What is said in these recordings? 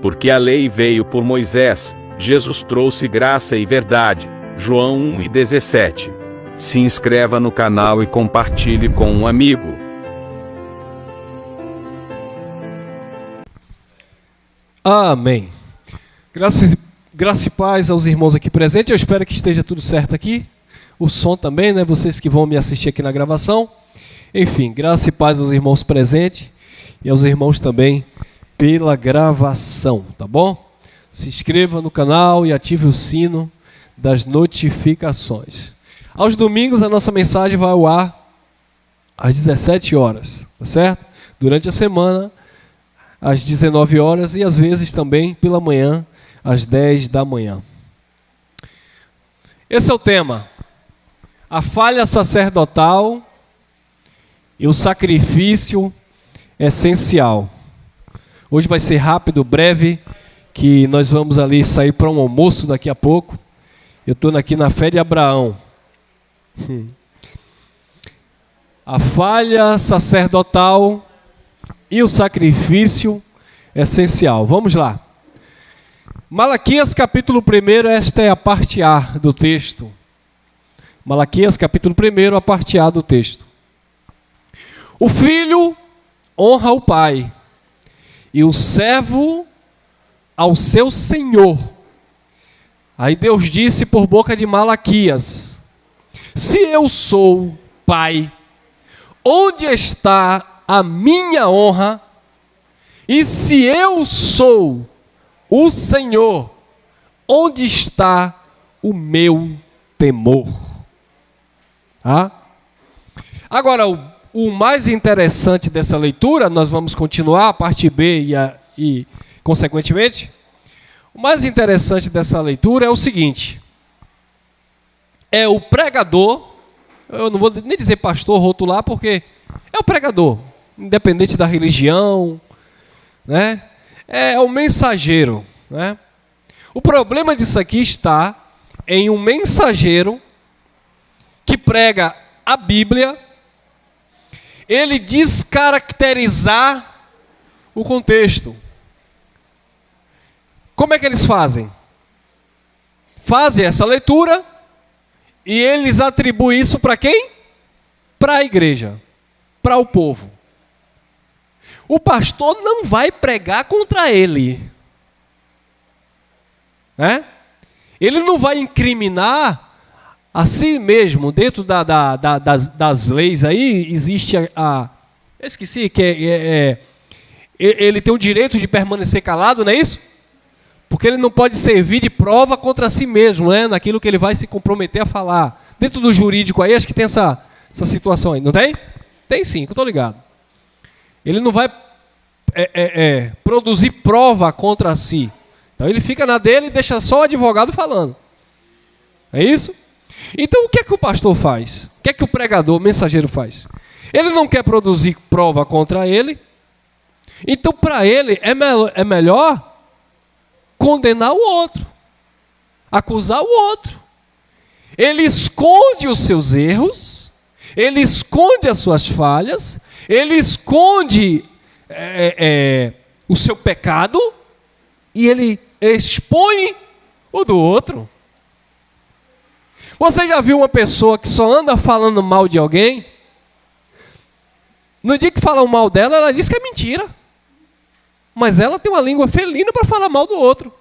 Porque a lei veio por Moisés, Jesus trouxe graça e verdade. João 1:17. Se inscreva no canal e compartilhe com um amigo. Amém. Graça e paz aos irmãos aqui presentes. Eu espero que esteja tudo certo aqui. O som também, né? Vocês que vão me assistir aqui na gravação. Enfim, graça e paz aos irmãos presentes e aos irmãos também pela gravação, tá bom? Se inscreva no canal e ative o sino das notificações. Aos domingos a nossa mensagem vai ao ar às 17 horas, tá certo? Durante a semana, às 19 horas e às vezes também pela manhã, às 10 da manhã. Esse é o tema. A falha sacerdotal e o sacrifício essencial. Hoje vai ser rápido, breve, que nós vamos ali sair para um almoço daqui a pouco. Eu estou aqui na fé de Abraão. A falha sacerdotal e o sacrifício essencial. Vamos lá. Malaquias capítulo 1, esta é a parte A do texto. Malaquias capítulo 1, a parte A do texto. O filho honra o pai, e o servo ao seu senhor. Aí Deus disse por boca de Malaquias: se eu sou pai, onde está a minha honra? E se eu sou o Senhor, onde está o meu temor? Agora, o mais interessante dessa leitura, nós vamos continuar a parte B e consequentemente, o mais interessante dessa leitura é o seguinte: é o pregador, eu não vou nem dizer pastor, rotular, porque é o pregador, independente da religião, né? É o mensageiro, né? O problema disso aqui está em um mensageiro que prega a Bíblia, ele descaracterizar o contexto. Como é que eles fazem? Fazem essa leitura e eles atribuem isso para quem? Para a igreja, para o povo. O pastor não vai pregar contra ele, né? Ele não vai incriminar a si mesmo. Dentro das leis aí existe eu esqueci que ele tem o direito de permanecer calado, não é isso? Porque ele não pode servir de prova contra si mesmo, né? Naquilo que ele vai se comprometer a falar. Dentro do jurídico aí, acho que tem essa situação aí, não tem? Tem sim, que eu estou ligado. Ele não vai produzir prova contra si. Então ele fica na dele e deixa só o advogado falando. É isso? Então o que é que o pastor faz? O que é que o pregador, o mensageiro faz? Ele não quer produzir prova contra ele. Então para ele é melhor condenar o outro, acusar o outro. Ele esconde os seus erros, ele esconde as suas falhas, ele esconde o seu pecado e ele expõe o do outro. Você já viu uma pessoa que só anda falando mal de alguém? No dia que falam mal dela, ela diz que é mentira. Mas ela tem uma língua felina para falar mal do outro.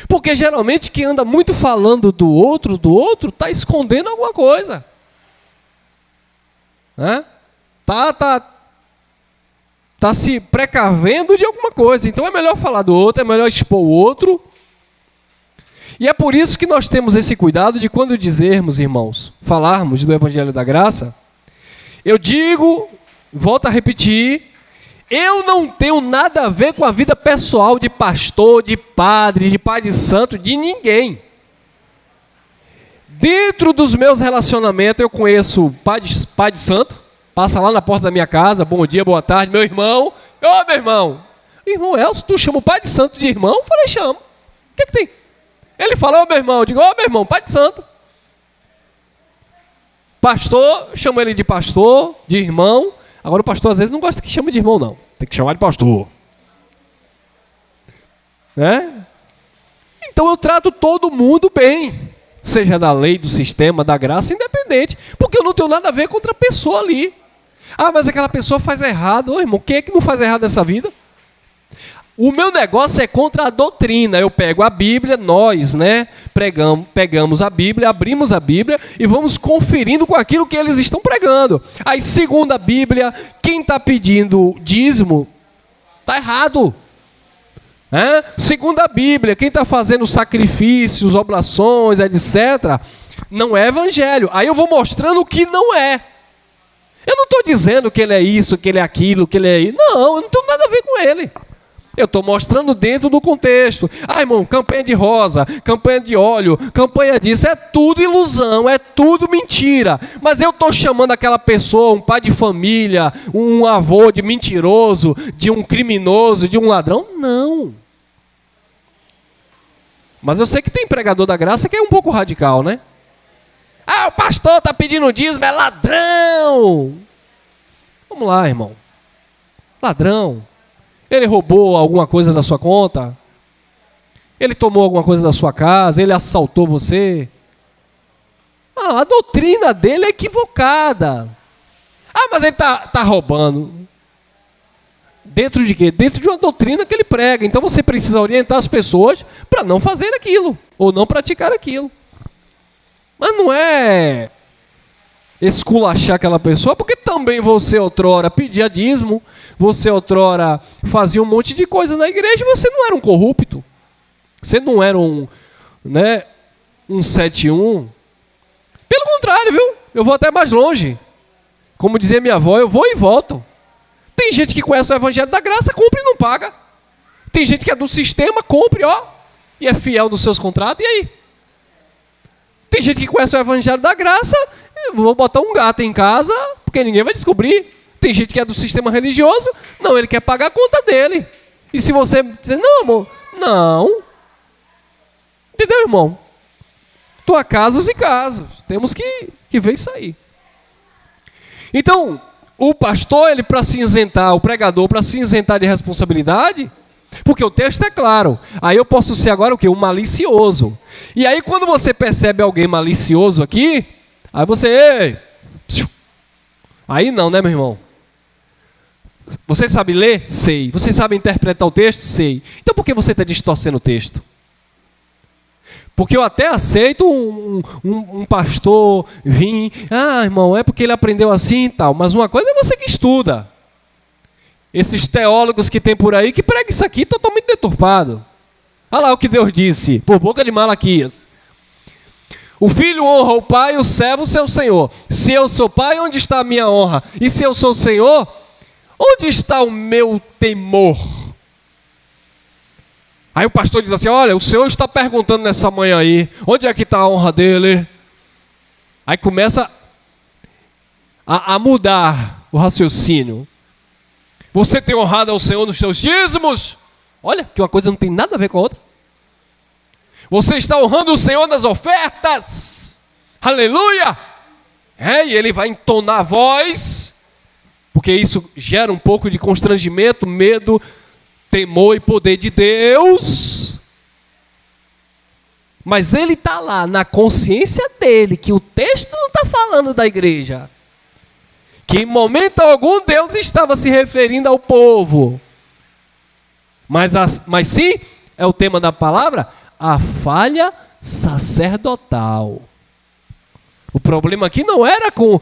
Porque geralmente quem anda muito falando do outro, está escondendo alguma coisa. Né? Tá se precavendo de alguma coisa. Então é melhor falar do outro, é melhor expor o outro. E é por isso que nós temos esse cuidado de quando dizermos, irmãos, falarmos do Evangelho da Graça, eu digo, volto a repetir, eu não tenho nada a ver com a vida pessoal de pastor, de padre, de pai de santo, de ninguém. Dentro dos meus relacionamentos eu conheço pai de santo, passa lá na porta da minha casa, bom dia, boa tarde, meu irmão. Ô meu irmão, irmão Elcio, tu chama o pai de santo de irmão? Eu falei, chamo. O que tem? Ele fala, ô meu irmão, eu digo, ô meu irmão, pai de santo. Pastor, chamo ele de pastor, de irmão. Agora o pastor às vezes não gosta que chame de irmão não. Tem tem que chamar de pastor. Né? Então eu trato todo mundo bem, seja da lei, do sistema, da graça, independente, porque eu não tenho nada a ver com outra pessoa ali. Ah, mas aquela pessoa faz errado. Ô, irmão, quem é que não faz errado nessa vida? O meu negócio é contra a doutrina. Eu pego a Bíblia, nós, né, pegamos a Bíblia, abrimos a Bíblia e vamos conferindo com aquilo que eles estão pregando. Aí, segundo a Bíblia, quem está pedindo dízimo está errado. Segundo a Bíblia, quem está fazendo sacrifícios, oblações, etc., não é evangelho. Aí eu vou mostrando o que não é. Eu não estou dizendo que ele é isso, que ele é aquilo, que ele é isso. Não, eu não tenho nada a ver com ele. Eu estou mostrando dentro do contexto. Ah, irmão, campanha de rosa, campanha de óleo, campanha disso, é tudo ilusão, é tudo mentira. Mas eu estou chamando aquela pessoa, um pai de família, um avô de mentiroso, de um criminoso, de um ladrão? Não. Mas eu sei que tem pregador da graça que é um pouco radical, né? Ah, o pastor está pedindo dízimo, é ladrão. Vamos lá, irmão. Ladrão. Ele roubou alguma coisa da sua conta? Ele tomou alguma coisa da sua casa? Ele assaltou você? Ah, a doutrina dele é equivocada. Ah, mas ele está roubando. Dentro de quê? Dentro de uma doutrina que ele prega. Então você precisa orientar as pessoas para não fazer aquilo, ou não praticar aquilo. Mas não é esculachar aquela pessoa, porque também você outrora pedia dízimo, você outrora fazia um monte de coisa na igreja e você não era um corrupto. Você não era um 71. Pelo contrário, viu? Eu vou até mais longe. Como dizia minha avó, eu vou e volto. Tem gente que conhece o evangelho da graça, compra e não paga. Tem gente que é do sistema, compre, e é fiel nos seus contratos, e aí? Tem gente que conhece o evangelho da graça, vou botar um gato em casa, porque ninguém vai descobrir. Tem gente que é do sistema religioso, não, ele quer pagar a conta dele. E se você dizer, não, amor, não. Entendeu, irmão? Há casos e casos. Temos que ver isso aí. Então, o pastor, ele para se isentar, o pregador, para se isentar de responsabilidade, porque o texto é claro. Aí eu posso ser agora o quê? Um malicioso. E aí quando você percebe alguém malicioso aqui, aí você... Aí não, né, meu irmão? Você sabe ler? Sei. Você sabe interpretar o texto? Sei. Então por que você está distorcendo o texto? Porque eu até aceito um pastor vir, irmão, é porque ele aprendeu assim e tal. Mas uma coisa é você que estuda. Esses teólogos que tem por aí que pregam isso aqui totalmente deturpado. Olha lá o que Deus disse, por boca de Malaquias. O filho honra o pai e o servo seu senhor. Se eu sou pai, onde está a minha honra? E se eu sou senhor, onde está o meu temor? Aí o pastor diz assim, olha, o senhor está perguntando nessa manhã aí, onde é que está a honra dele? Aí começa a mudar o raciocínio. Você tem honrado ao Senhor nos seus dízimos? Olha, que uma coisa não tem nada a ver com a outra. Você está honrando o Senhor nas ofertas? Aleluia! E ele vai entonar a voz, porque isso gera um pouco de constrangimento, medo, temor e poder de Deus. Mas ele está lá na consciência dele, que o texto não está falando da igreja. Que em momento algum Deus estava se referindo ao povo. Mas sim, é o tema da palavra, a falha sacerdotal. O problema aqui não era com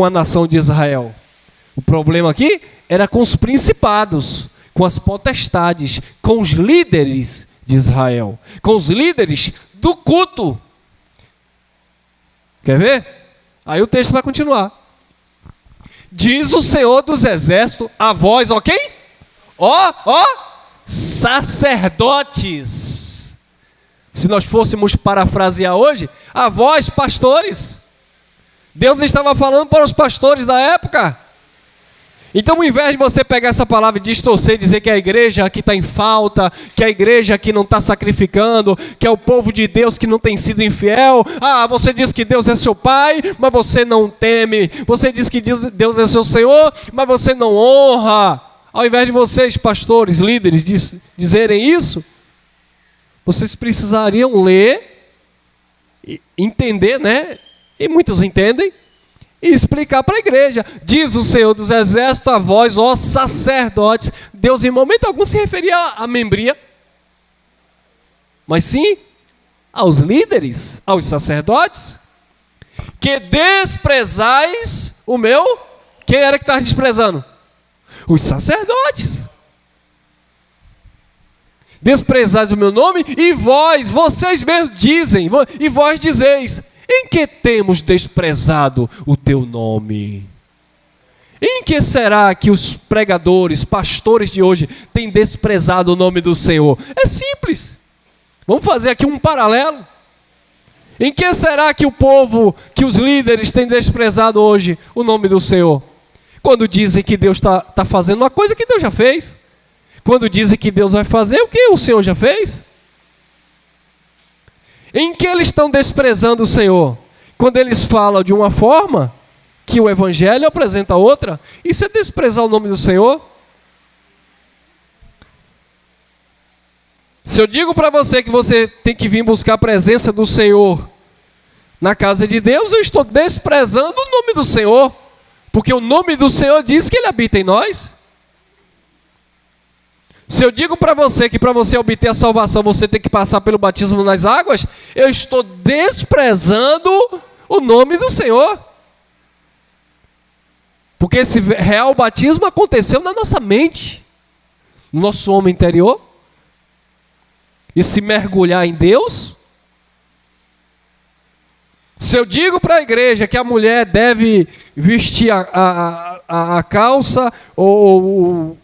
a nação de Israel. O problema aqui era com os principados, com as potestades, com os líderes de Israel, com os líderes do culto. Quer ver? Aí o texto vai continuar. Diz o Senhor dos Exércitos a vós, ok? Sacerdotes. Se nós fôssemos parafrasear hoje, a vós, pastores. Deus estava falando para os pastores da época. Então, ao invés de você pegar essa palavra e distorcer, dizer que a igreja aqui está em falta, que a igreja aqui não está sacrificando, que é o povo de Deus que não tem sido infiel. Você diz que Deus é seu pai, mas você não teme. Você diz que Deus é seu Senhor, mas você não honra. Ao invés de vocês, pastores, líderes, dizerem isso, vocês precisariam ler, entender, né? E muitos entendem, e explicar para a igreja. Diz o Senhor dos Exércitos a vós, ó sacerdotes. Deus em momento algum se referia à membria, mas sim aos líderes, aos sacerdotes, que desprezais o meu. Quem era que estava desprezando? Os sacerdotes. Desprezais o meu nome, e vós, vocês mesmos dizem, e vós dizeis, em que temos desprezado o teu nome? Em que será que os pregadores, pastores de hoje têm desprezado o nome do Senhor? É simples. Vamos fazer aqui um paralelo. Em que será que o povo, que os líderes têm desprezado hoje o nome do Senhor? Quando dizem que Deus está fazendo uma coisa que Deus já fez. Quando dizem que Deus vai fazer o que o Senhor já fez. Em que eles estão desprezando o Senhor? Quando eles falam de uma forma que o Evangelho apresenta outra. Isso é desprezar o nome do Senhor? Se eu digo para você que você tem que vir buscar a presença do Senhor na casa de Deus, eu estou desprezando o nome do Senhor, porque o nome do Senhor diz que Ele habita em nós. Se eu digo para você que para você obter a salvação você tem que passar pelo batismo nas águas, eu estou desprezando o nome do Senhor. Porque esse real batismo aconteceu na nossa mente, no nosso homem interior. E se mergulhar em Deus. Se eu digo para a igreja que a mulher deve vestir a calça ou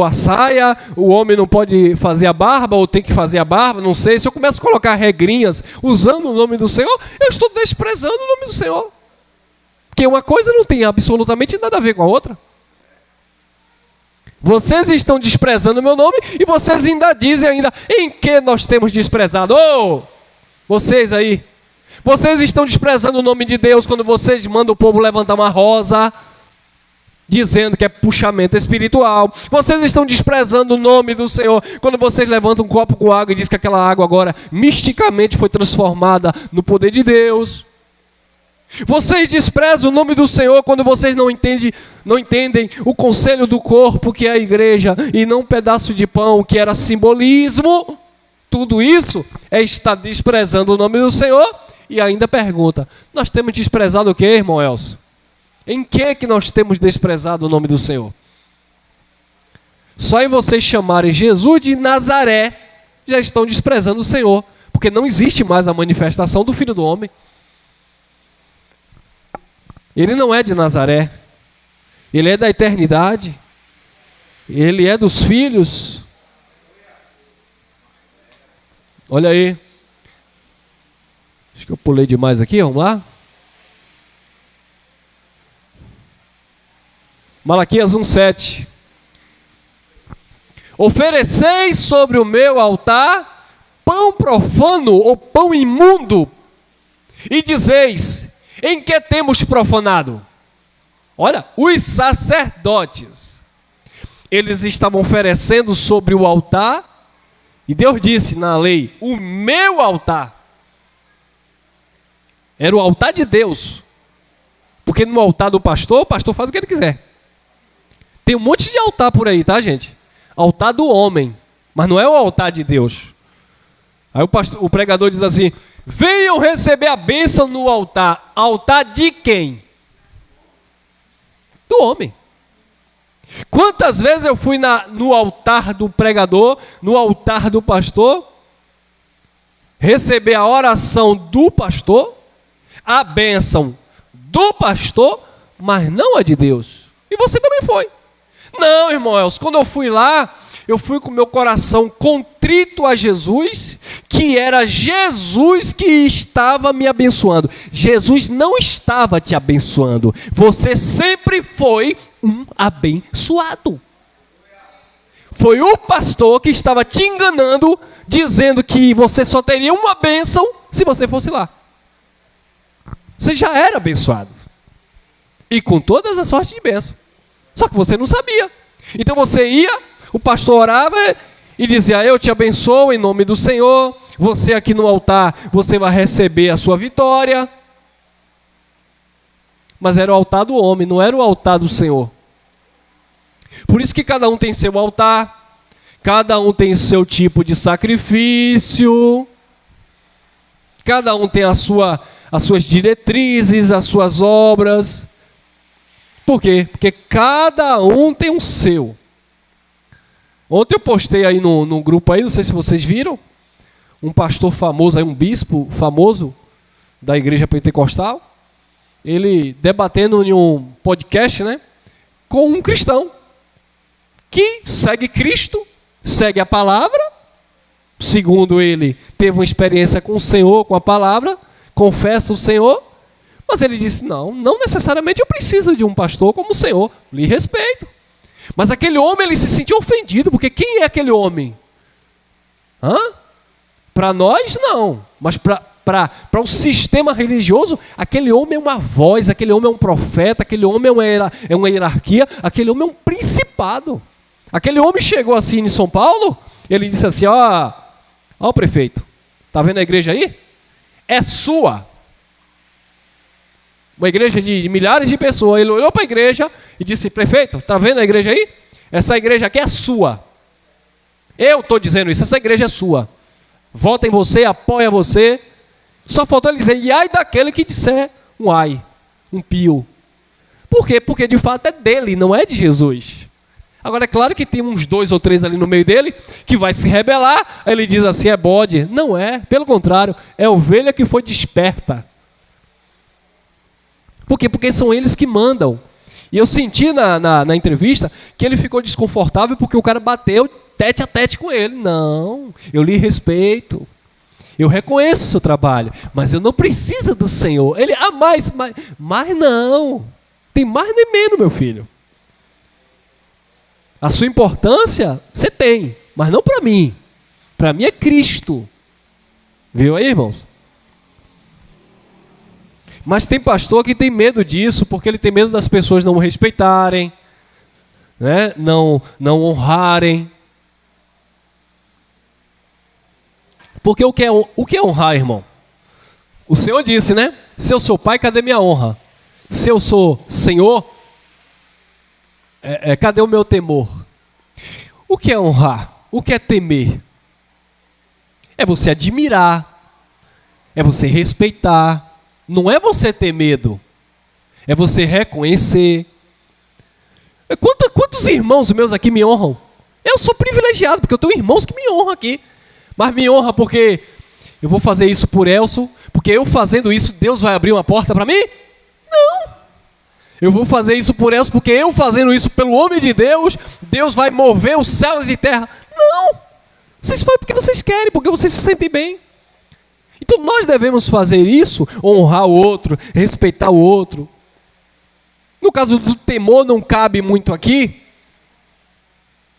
a saia, o homem não pode fazer a barba ou tem que fazer a barba, não sei. Se eu começo a colocar regrinhas usando o nome do Senhor, eu estou desprezando o nome do Senhor. Porque uma coisa não tem absolutamente nada a ver com a outra. Vocês estão desprezando o meu nome e vocês ainda dizem em que nós temos desprezado. Vocês aí. Vocês estão desprezando o nome de Deus quando vocês mandam o povo levantar uma rosa, dizendo que é puxamento espiritual. Vocês estão desprezando o nome do Senhor quando vocês levantam um copo com água e dizem que aquela água agora misticamente foi transformada no poder de Deus. Vocês desprezam o nome do Senhor quando vocês não entendem o conselho do corpo, que é a igreja, e não um pedaço de pão, que era simbolismo. Tudo isso é estar desprezando o nome do Senhor. E ainda pergunta, nós temos desprezado o quê, irmão Elcio? Em que nós temos desprezado o nome do Senhor? Só em vocês chamarem Jesus de Nazaré, já estão desprezando o Senhor, porque não existe mais a manifestação do Filho do Homem. Ele não é de Nazaré, ele é da eternidade, ele é dos filhos. Olha aí, acho que eu pulei demais aqui, vamos lá. Malaquias 1:7. Ofereceis sobre o meu altar pão profano ou pão imundo, e dizeis, em que temos profanado? Olha, os sacerdotes, eles estavam oferecendo sobre o altar, e Deus disse na lei, o meu altar. Era o altar de Deus. Porque no altar do pastor, o pastor faz o que ele quiser. Tem um monte de altar por aí, tá, gente? Altar do homem, mas não é o altar de Deus. Aí o pregador diz assim, venham receber a bênção no altar. Altar de quem? Do homem. Quantas vezes eu fui no altar do pregador, no altar do pastor, receber a oração do pastor, a bênção do pastor, mas não a de Deus. E você também foi. Não, irmão Elcio, quando eu fui lá, eu fui com meu coração contrito a Jesus, que era Jesus que estava me abençoando. Jesus não estava te abençoando. Você sempre foi um abençoado. Foi o pastor que estava te enganando, dizendo que você só teria uma bênção se você fosse lá. Você já era abençoado. E com todas as sortes de bênção. Só que você não sabia. Então você ia, o pastor orava e dizia: eu te abençoo em nome do Senhor, você aqui no altar, você vai receber a sua vitória. Mas era o altar do homem, não era o altar do Senhor. Por isso que cada um tem seu altar, cada um tem seu tipo de sacrifício, cada um tem as suas diretrizes, as suas obras. Por quê? Porque cada um tem um seu. Ontem eu postei aí no grupo aí, não sei se vocês viram, um pastor famoso, aí, um bispo famoso da igreja pentecostal, ele debatendo em um podcast, né, com um cristão que segue Cristo, segue a palavra, segundo ele, teve uma experiência com o Senhor, com a palavra, confessa o Senhor, mas ele disse: não necessariamente eu preciso de um pastor como o Senhor, lhe respeito. Mas aquele homem, ele se sentiu ofendido, porque quem é aquele homem? Para nós, não, mas para um sistema religioso, aquele homem é uma voz, aquele homem é um profeta, aquele homem é uma hierarquia, aquele homem é um principado. Aquele homem chegou assim em São Paulo, ele disse assim: ó o prefeito, tá vendo a igreja aí? É sua. Uma igreja de milhares de pessoas. Ele olhou para a igreja e disse: prefeito, tá vendo a igreja aí? Essa igreja aqui é sua. Eu estou dizendo isso, essa igreja é sua. Vota em você, apoia você. Só faltou ele dizer: e ai daquele que disser um ai, um pio. Por quê? Porque de fato é dele, não é de Jesus. Agora é claro que tem uns 2 ou 3 ali no meio dele que vai se rebelar. Aí ele diz assim: é bode. Não é, pelo contrário, é ovelha que foi desperta. Por quê? Porque são eles que mandam. E eu senti na entrevista que ele ficou desconfortável porque o cara bateu tete a tete com ele. Não, eu lhe respeito. Eu reconheço o seu trabalho, mas eu não preciso do Senhor. Ele, mas não. Tem mais nem menos, meu filho. A sua importância, você tem, mas não para mim. Para mim é Cristo. Viu aí, irmãos? Mas tem pastor que tem medo disso, porque ele tem medo das pessoas não o respeitarem, né? não honrarem. Porque o que é honrar, irmão? O Senhor disse, né? Se eu sou pai, cadê minha honra? Se eu sou Senhor, cadê o meu temor? O que é honrar? O que é temer? É você admirar, é você respeitar. Não é você ter medo, é você reconhecer. Quantos irmãos meus aqui me honram? Eu sou privilegiado, porque eu tenho irmãos que me honram aqui. Mas me honra porque eu vou fazer isso por Elson, porque eu fazendo isso, Deus vai abrir uma porta para mim? Não. Eu vou fazer isso por Elson, porque eu fazendo isso pelo homem de Deus, Deus vai mover os céus e terra? Não. Vocês fazem porque vocês querem, porque vocês se sentem bem. Então nós devemos fazer isso, honrar o outro, respeitar o outro. No caso do temor não cabe muito aqui,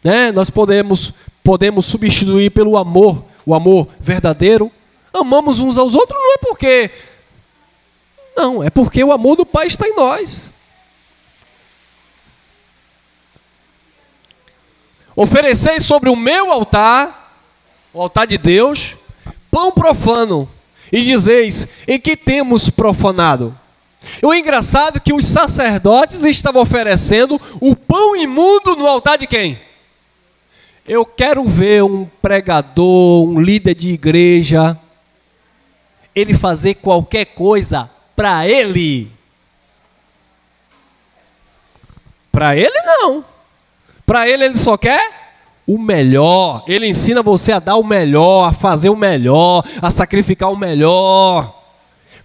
né? Nós podemos substituir pelo amor, o amor verdadeiro. Amamos uns aos outros não é porque... Não, é porque o amor do Pai está em nós. Ofereceis sobre o meu altar, o altar de Deus, pão profano, e dizeis: em que temos profanado? O engraçado é que os sacerdotes estavam oferecendo o pão imundo no altar de quem? Eu quero ver um pregador, um líder de igreja, ele fazer qualquer coisa para ele. Para ele não. Para ele só quer o melhor. Ele ensina você a dar o melhor, a fazer o melhor, a sacrificar o melhor.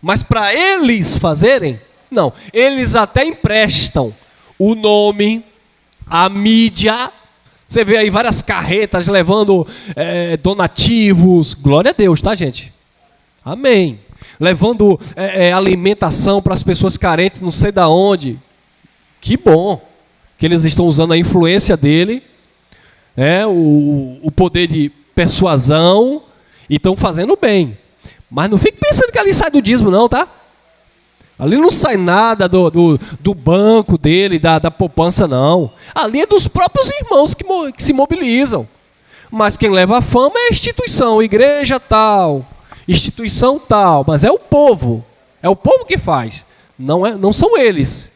Mas para eles fazerem, não. Eles até emprestam o nome, a mídia. Você vê aí várias carretas levando donativos. Glória a Deus, tá, gente? Amém. Levando alimentação para as pessoas carentes, não sei da onde. Que bom que eles estão usando a influência dele, o poder de persuasão, e estão fazendo bem. Mas não fique pensando que ali sai do dízimo não, tá? Ali não sai nada do banco dele, da poupança, não. Ali é dos próprios irmãos que se mobilizam. Mas quem leva a fama é a instituição, igreja tal, instituição tal. Mas é o povo que faz, não são eles.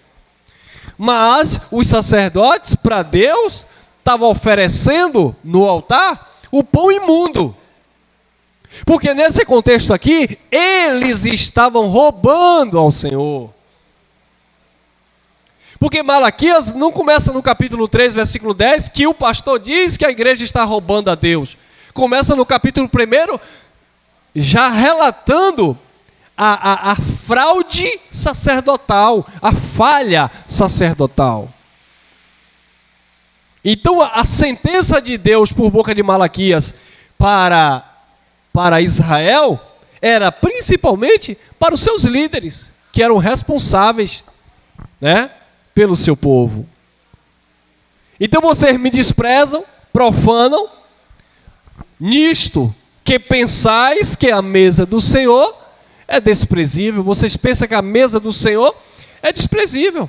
Mas os sacerdotes, para Deus, estavam oferecendo no altar o pão imundo. Porque nesse contexto aqui, eles estavam roubando ao Senhor. Porque Malaquias não começa no capítulo 3, versículo 10, que o pastor diz que a igreja está roubando a Deus. Começa no capítulo 1, já relatando a fraude sacerdotal, a falha sacerdotal. Então a sentença de Deus por boca de Malaquias para Israel era principalmente para os seus líderes, que eram responsáveis, né, pelo seu povo. Então vocês me desprezam, profanam, nisto que pensais que a mesa do Senhor é desprezível. Vocês pensam que a mesa do Senhor é desprezível.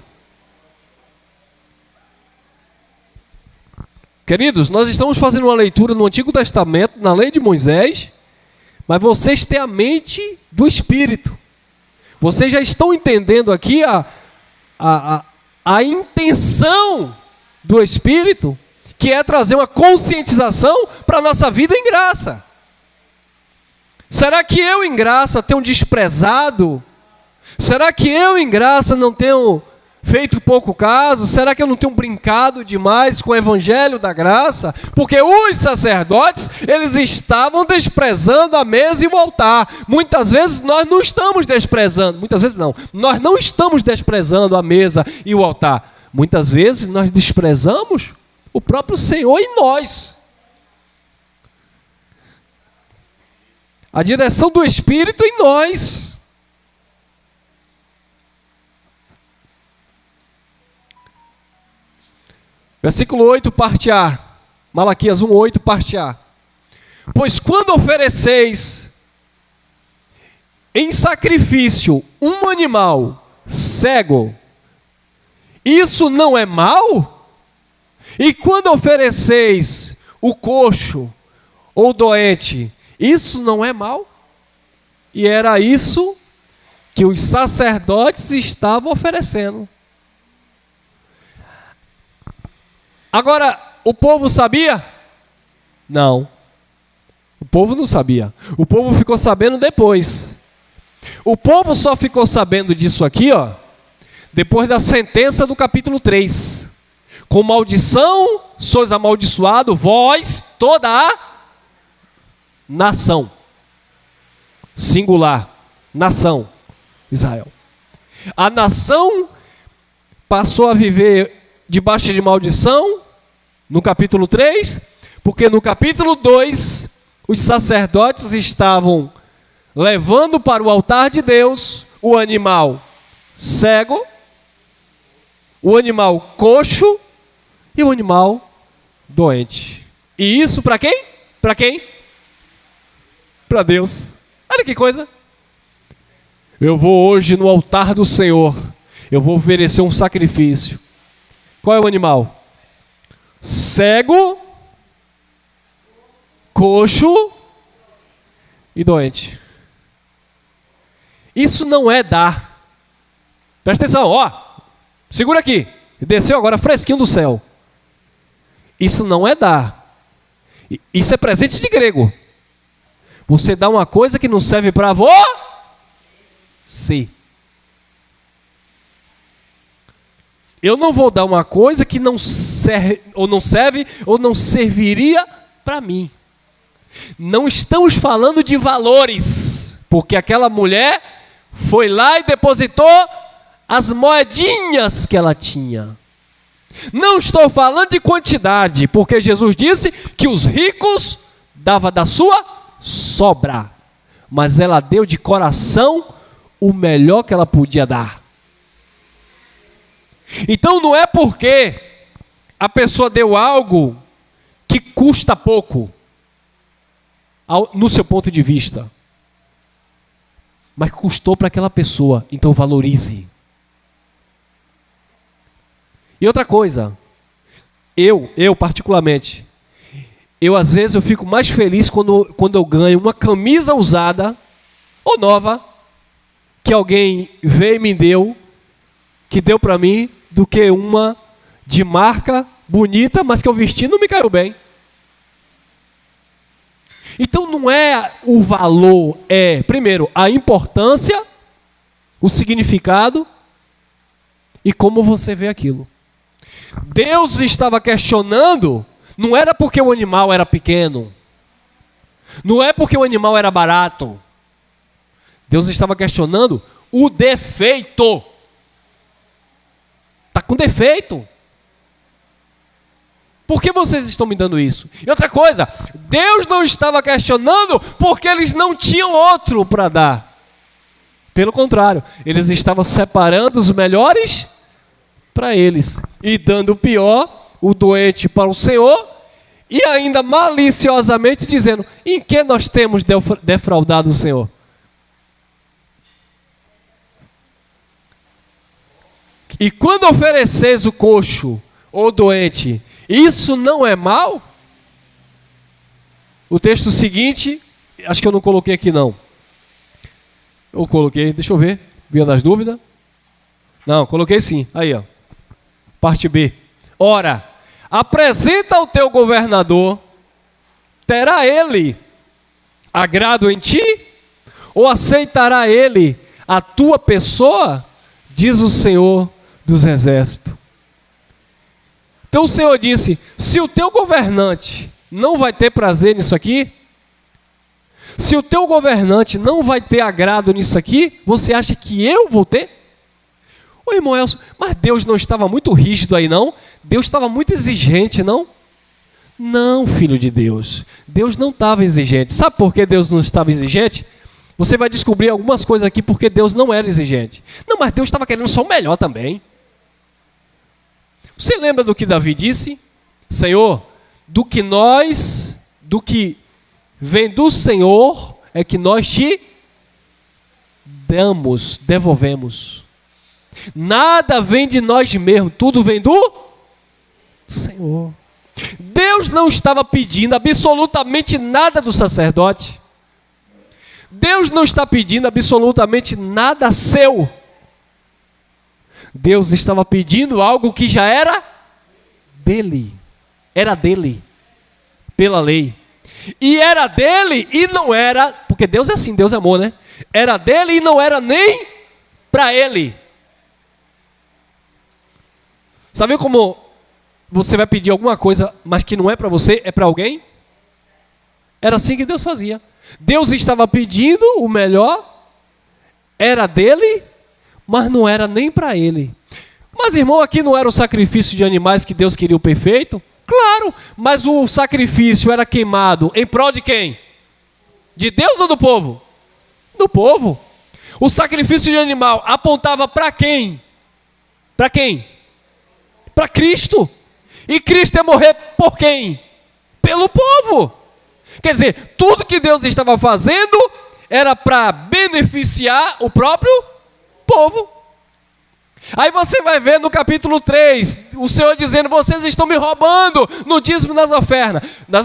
Queridos, nós estamos fazendo uma leitura no Antigo Testamento, na lei de Moisés, mas vocês têm a mente do Espírito. Vocês já estão entendendo aqui a intenção do Espírito, que é trazer uma conscientização para a nossa vida em graça. Será que eu em graça tenho desprezado? Será que eu em graça não tenho feito pouco caso? Será que eu não tenho brincado demais com o evangelho da graça? Porque os sacerdotes, eles estavam desprezando a mesa e o altar. Muitas vezes nós não estamos desprezando, nós não estamos desprezando a mesa e o altar. Muitas vezes nós desprezamos o próprio Senhor em nós. A direção do Espírito em nós. Versículo 8, parte A. Malaquias 1:8, parte A. Pois quando ofereceis em sacrifício um animal cego, isso não é mal? E quando ofereceis o coxo ou doente, isso não é mal? E era isso que os sacerdotes estavam oferecendo. Agora, o povo sabia? Não. O povo não sabia. O povo ficou sabendo depois. O povo só ficou sabendo disso aqui, ó, depois da sentença do capítulo 3. Com maldição sois amaldiçoado, vós, toda a nação. Singular. Nação. Israel. A nação passou a viver debaixo de maldição no capítulo 3, porque no capítulo 2 os sacerdotes estavam levando para o altar de Deus o animal cego, o animal coxo e o animal doente. E isso para quem? Para quem? Para Deus. Olha que coisa. Eu vou hoje no altar do Senhor, eu vou oferecer um sacrifício. Qual é o animal? Cego, coxo e doente. Isso não é dar. Presta atenção, ó. Segura aqui. Desceu agora fresquinho do céu. Isso não é dar. Isso é presente de grego. Você dá uma coisa que não serve para você. Eu não vou dar uma coisa que não serve ou não serviria para mim. Não estamos falando de valores, porque aquela mulher foi lá e depositou as moedinhas que ela tinha. Não estou falando de quantidade, porque Jesus disse que os ricos davam da sua sobra, mas ela deu de coração o melhor que ela podia dar. Então não é porque a pessoa deu algo que custa pouco, no seu ponto de vista. mas custou para aquela pessoa, então valorize. E outra coisa, eu particularmente, às vezes eu fico mais feliz quando eu ganho uma camisa usada ou nova, que alguém veio e me deu, que deu para mim, do que uma de marca, bonita, mas que eu vesti e não me caiu bem. Então não é o valor, é, primeiro, a importância, o significado e como você vê aquilo. Deus estava questionando, não era porque o animal era pequeno, não é porque o animal era barato. Deus estava questionando o defeito. Está com defeito. Por que vocês estão me dando isso? E outra coisa, Deus não estava questionando porque eles não tinham outro para dar. Pelo contrário, eles estavam separando os melhores para eles e dando o pior, o doente, para o Senhor, e ainda maliciosamente dizendo: em que nós temos defraudado o Senhor? E quando ofereces o coxo ou doente, isso não é mal? O texto seguinte, acho que eu não coloquei aqui não. Eu coloquei, deixa eu ver, via das dúvidas. Não, coloquei sim, aí ó. Parte B. Ora, apresenta ao teu governador, terá ele agrado em ti? Ou aceitará ele a tua pessoa? Diz o Senhor dos Exércitos. Então o Senhor disse: se o teu governante não vai ter prazer nisso aqui, se o teu governante não vai ter agrado nisso aqui, você acha que eu vou ter? Ô irmão Elcio, mas Deus não estava muito rígido aí não? Deus estava muito exigente, não? Não, filho de Deus. Deus não estava exigente. Sabe por que Deus não estava exigente? Você vai descobrir algumas coisas aqui porque Deus não era exigente. Não, mas Deus estava querendo só o melhor também. Você lembra do que Davi disse? Senhor, do que vem do Senhor é que nós te devolvemos. Nada vem de nós mesmos, tudo vem do Senhor. Deus não estava pedindo absolutamente nada do sacerdote. Deus não está pedindo absolutamente nada seu. Deus estava pedindo algo que já era dele. Era dele, pela lei. E era dele e não era, porque Deus é assim, Deus é amor, né? Era dele e não era nem para ele. Sabe como você vai pedir alguma coisa, mas que não é para você, é para alguém? Era assim que Deus fazia. Deus estava pedindo o melhor, era dele, mas não era nem para ele. Mas irmão, aqui não era o sacrifício de animais que Deus queria o perfeito? Claro, mas o sacrifício era queimado em prol de quem? De Deus ou do povo? Do povo. O sacrifício de animal apontava para quem? Para quem? Para Cristo. E Cristo ia morrer por quem? Pelo povo. Quer dizer, tudo que Deus estava fazendo era para beneficiar o próprio povo. Aí você vai ver no capítulo 3, o Senhor dizendo: vocês estão me roubando no dízimo das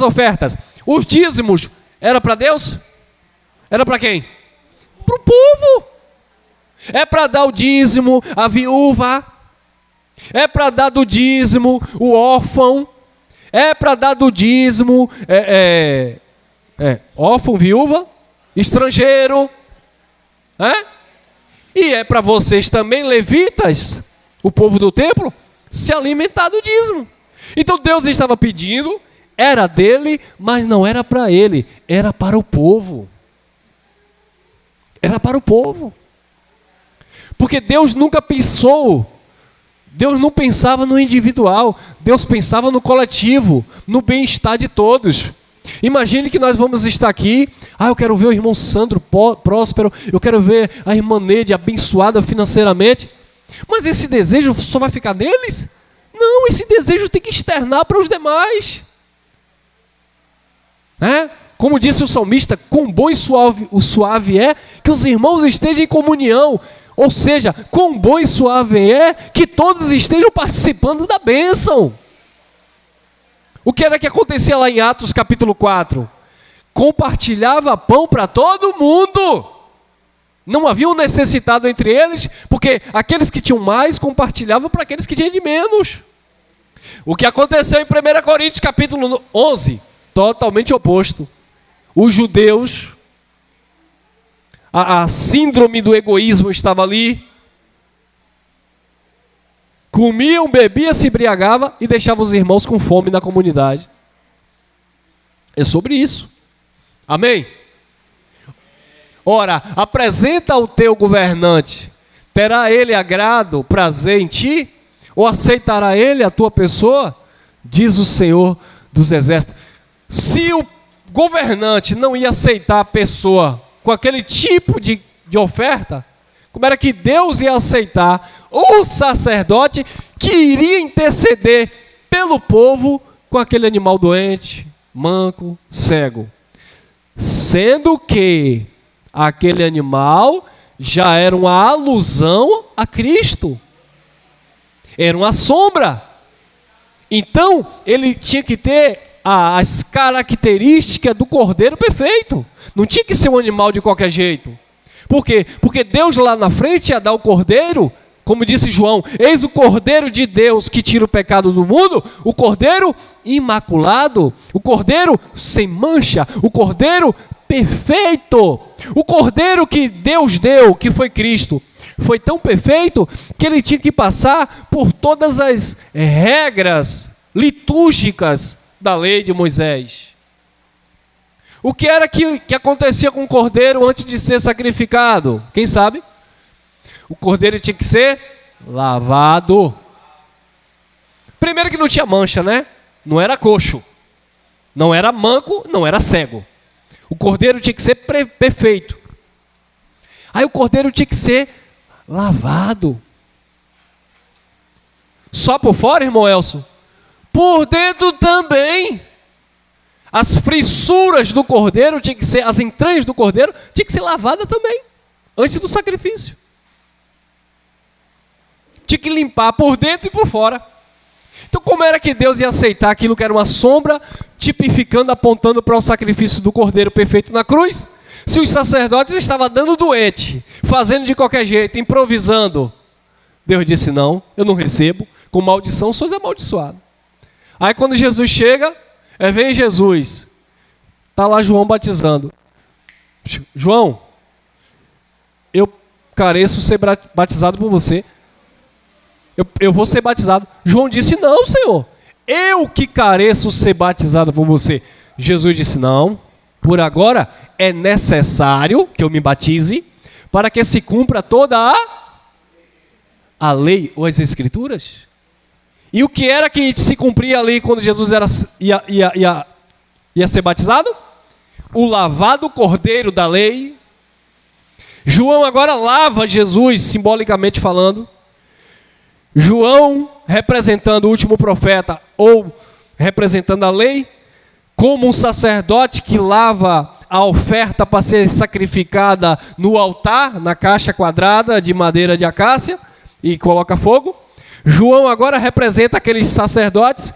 ofertas. Os dízimos era para Deus? Era para quem? Para o povo. É para dar o dízimo a viúva. É para dar do dízimo o órfão. É para dar do dízimo órfão, viúva, estrangeiro. E é para vocês também, levitas, o povo do templo, se alimentar do dízimo. Então Deus estava pedindo, era dele, mas não era para ele, era para o povo. Era para o povo. Porque Deus nunca pensou, Deus não pensava no individual, Deus pensava no coletivo, no bem-estar de todos. Imagine que nós vamos estar aqui, eu quero ver o irmão Sandro próspero, eu quero ver a irmã Neide abençoada financeiramente, mas esse desejo só vai ficar neles? Não, esse desejo tem que externar para os demais. como disse o salmista, quão bom e suave é que os irmãos estejam em comunhão. Ou seja, quão bom e suave é que todos estejam participando da bênção. O que era que acontecia lá em Atos capítulo 4? Compartilhava pão para todo mundo. Não havia um necessitado entre eles, porque aqueles que tinham mais compartilhavam para aqueles que tinham de menos. O que aconteceu em 1 Coríntios capítulo 11? Totalmente oposto. Os judeus, a síndrome do egoísmo estava ali. Comiam, bebiam, se embriagavam e deixavam os irmãos com fome na comunidade. É sobre isso. Amém? Ora, apresenta ao teu governante, terá ele agrado, prazer em ti? Ou aceitará ele a tua pessoa? Diz o Senhor dos Exércitos. Se o governante não ia aceitar a pessoa com aquele tipo de oferta, como era que Deus ia aceitar o sacerdote que iria interceder pelo povo com aquele animal doente, manco, cego? Sendo que aquele animal já era uma alusão a Cristo. Era uma sombra. Então, ele tinha que ter as características do cordeiro perfeito. Não tinha que ser um animal de qualquer jeito. Por quê? Porque Deus lá na frente ia dar o cordeiro, como disse João, eis o cordeiro de Deus que tira o pecado do mundo, o cordeiro imaculado, o cordeiro sem mancha, o cordeiro perfeito. O cordeiro que Deus deu, que foi Cristo, foi tão perfeito que ele tinha que passar por todas as regras litúrgicas da lei de Moisés. O que era que acontecia com o cordeiro antes de ser sacrificado? Quem sabe? O cordeiro tinha que ser lavado. Primeiro que não tinha mancha, né? Não era coxo, não era manco, não era cego. O cordeiro tinha que ser perfeito. Aí o cordeiro tinha que ser lavado. Só por fora, irmão Elson? Por dentro também. As fissuras do cordeiro tinha que ser, as entranhas do cordeiro tinha que ser lavada também, antes do sacrifício. Tinha que limpar por dentro e por fora. Então como era que Deus ia aceitar aquilo que era uma sombra, tipificando, apontando para o sacrifício do cordeiro perfeito na cruz? Se os sacerdotes estavam dando doente, fazendo de qualquer jeito, improvisando, Deus disse: não, eu não recebo, com maldição sois amaldiçoado. Aí quando Jesus chega, vem Jesus, está lá João batizando. João, eu careço ser batizado por você. Eu vou ser batizado. João disse: não, Senhor, eu que careço ser batizado por você. Jesus disse: não, por agora é necessário que eu me batize para que se cumpra toda a lei ou as escrituras. E o que era que se cumpria ali quando Jesus ia ser batizado? O lavado cordeiro da lei. João agora lava Jesus, simbolicamente falando. João, representando o último profeta, ou representando a lei, como um sacerdote que lava a oferta para ser sacrificada no altar, na caixa quadrada de madeira de acácia, e coloca fogo. João agora representa aqueles sacerdotes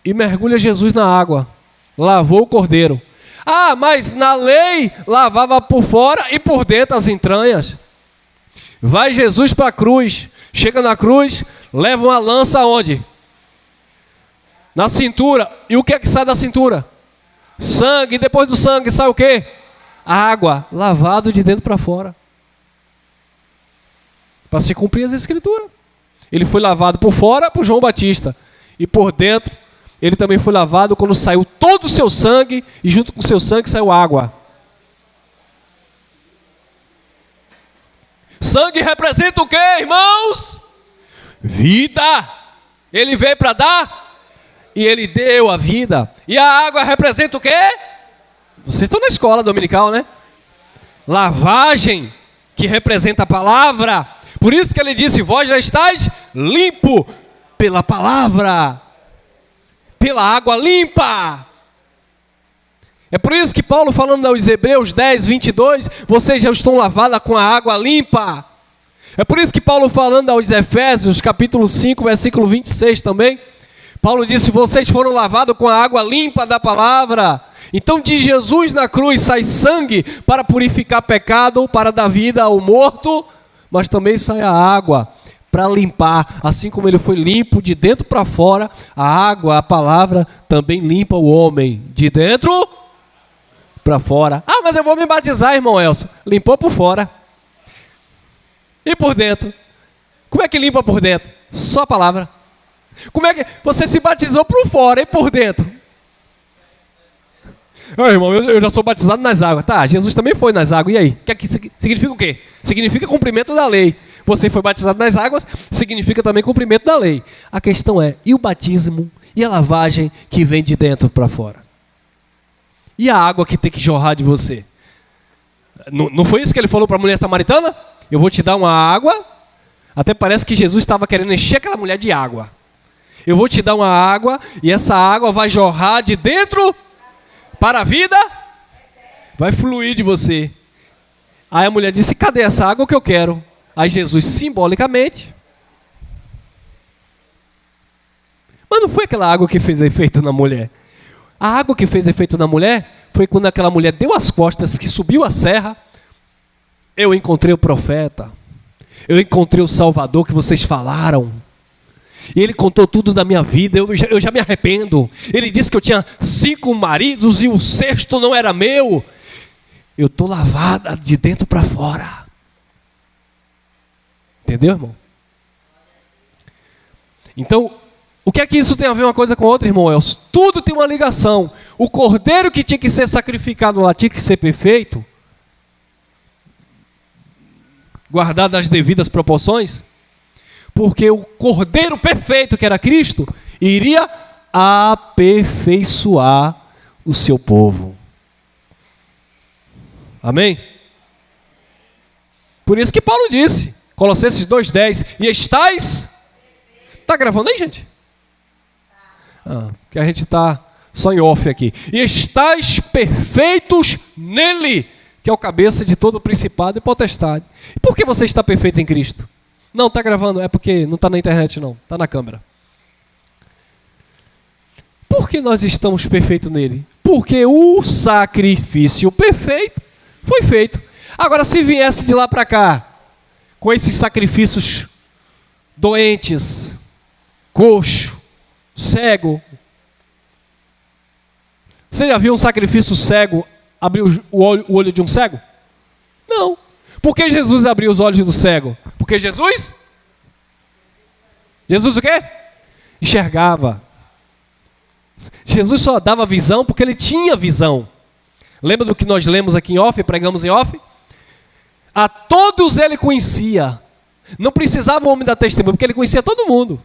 e mergulha Jesus na água, lavou o cordeiro. Ah, mas na lei lavava por fora e por dentro as entranhas. Vai Jesus para a cruz, chega na cruz, leva uma lança aonde? Na cintura. E o que é que sai da cintura? Sangue. E depois do sangue sai o quê? Água, lavado de dentro para fora. Para se cumprir as escrituras. Ele foi lavado por fora por João Batista. E por dentro, ele também foi lavado quando saiu todo o seu sangue. E junto com o seu sangue saiu água. Sangue representa o quê, irmãos? Vida. Ele veio para dar e ele deu a vida. E a água representa o quê? Vocês estão na escola dominical, né? Lavagem, que representa a palavra. Por isso que ele disse: vós já estáis limpo pela palavra, pela água limpa. É por isso que Paulo, falando aos Hebreus 10, 22, vocês já estão lavados com a água limpa. É por isso que Paulo, falando aos Efésios, capítulo 5, versículo 26 também, Paulo disse, vocês foram lavados com a água limpa da palavra. Então de Jesus na cruz sai sangue para purificar pecado, para dar vida ao morto, mas também sai a água para limpar, assim como ele foi limpo de dentro para fora, a água, a palavra, também limpa o homem, de dentro para fora. Ah, mas eu vou me batizar, irmão Elcio. Limpou por fora. E por dentro? Como é que limpa por dentro? Só a palavra. Como é que você se batizou por fora e por dentro? Ah, irmão, eu já sou batizado nas águas. Tá, Jesus também foi nas águas. E aí? Significa o quê? Significa cumprimento da lei. Você foi batizado nas águas, significa também cumprimento da lei. A questão é, e o batismo e a lavagem que vem de dentro para fora? E a água que tem que jorrar de você? Não foi isso que ele falou para a mulher samaritana? Eu vou te dar uma água. Até parece que Jesus estava querendo encher aquela mulher de água. Eu vou te dar uma água e essa água vai jorrar de dentro para a vida, vai fluir de você. Aí a mulher disse, cadê essa água que eu quero? Aí Jesus, simbolicamente, mas não foi aquela água que fez efeito na mulher. A água que fez efeito na mulher foi quando aquela mulher deu as costas, que subiu a serra. Eu encontrei o profeta, eu encontrei o Salvador que vocês falaram. E ele contou tudo da minha vida, eu já me arrependo. Ele disse que eu tinha 5 maridos e o 6º não era meu. Eu estou lavada de dentro para fora. Entendeu, irmão? Então, o que é que isso tem a ver uma coisa com outra, irmão Elcio? Tudo tem uma ligação. O cordeiro que tinha que ser sacrificado lá tinha que ser perfeito, guardado as devidas proporções, porque o cordeiro perfeito, que era Cristo, iria aperfeiçoar o seu povo. Amém? Por isso que Paulo disse, Colossenses 2,10, e estáis... Está gravando aí, gente? Que a gente está só em off aqui. E estáis perfeitos nele, que é o cabeça de todo o principado e potestade. E por que você está perfeito em Cristo? Não, está gravando, é porque não está na internet não, está na câmera. Por que nós estamos perfeitos nele? Porque o sacrifício perfeito foi feito. Agora, se viesse de lá para cá, com esses sacrifícios doentes, coxo, cego. Você já viu um sacrifício cego abrir o olho de um cego? Não. Por que Jesus abriu os olhos do cego? Porque Jesus o quê? Enxergava. Jesus só dava visão porque ele tinha visão. Lembra do que nós lemos aqui em off, pregamos em off? A todos ele conhecia. Não precisava o homem dar testemunho, porque ele conhecia todo mundo.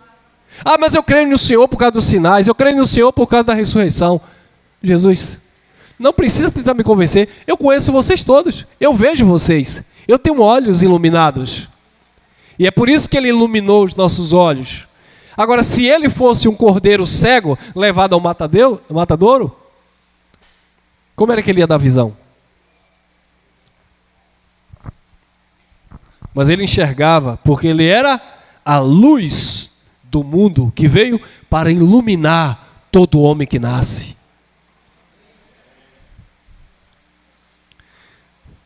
Ah, mas eu creio no Senhor por causa dos sinais, eu creio no Senhor por causa da ressurreição. Jesus, não precisa tentar me convencer, eu conheço vocês todos, eu vejo vocês, eu tenho olhos iluminados. E é por isso que ele iluminou os nossos olhos. Agora, se ele fosse um cordeiro cego levado ao matadouro, como era que ele ia dar visão? Mas ele enxergava, porque ele era a luz do mundo que veio para iluminar todo homem que nasce.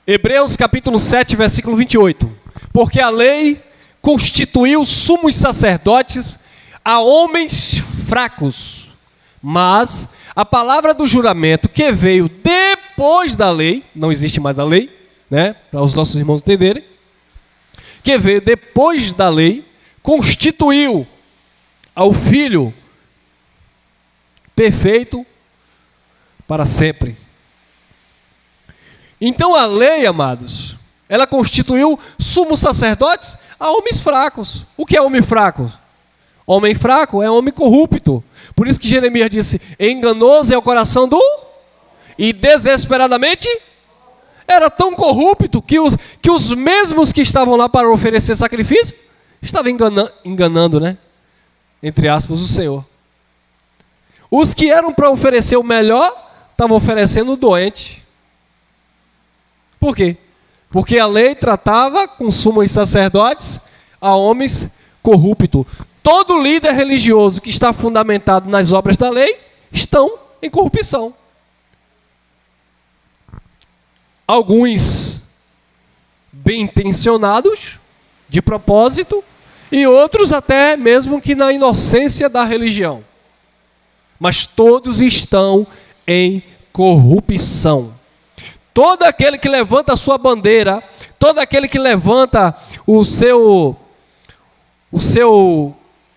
Hebreus capítulo 7, versículo 28. Porque a lei constituiu sumos sacerdotes a homens fracos, mas a palavra do juramento que veio depois da lei, não existe mais a lei, né, para os nossos irmãos entenderem, que veio depois da lei, constituiu ao Filho perfeito para sempre. Então a lei, amados, ela constituiu sumos sacerdotes a homens fracos. O que é homem fraco? Homem fraco é homem corrupto. Por isso que Jeremias disse, enganoso é o coração do... E desesperadamente... Era tão corrupto que os mesmos que estavam lá para oferecer sacrifício, estavam enganando, né? Entre aspas, o Senhor. Os que eram para oferecer o melhor, estava oferecendo o doente. Por quê? Porque a lei tratava com sumos sacerdotes a homens corruptos. Todo líder religioso que está fundamentado nas obras da lei estão em corrupção. Alguns bem intencionados, de propósito, e outros até mesmo que na inocência da religião. Mas todos estão em corrupção. Todo aquele que levanta a sua bandeira, todo aquele que levanta o seu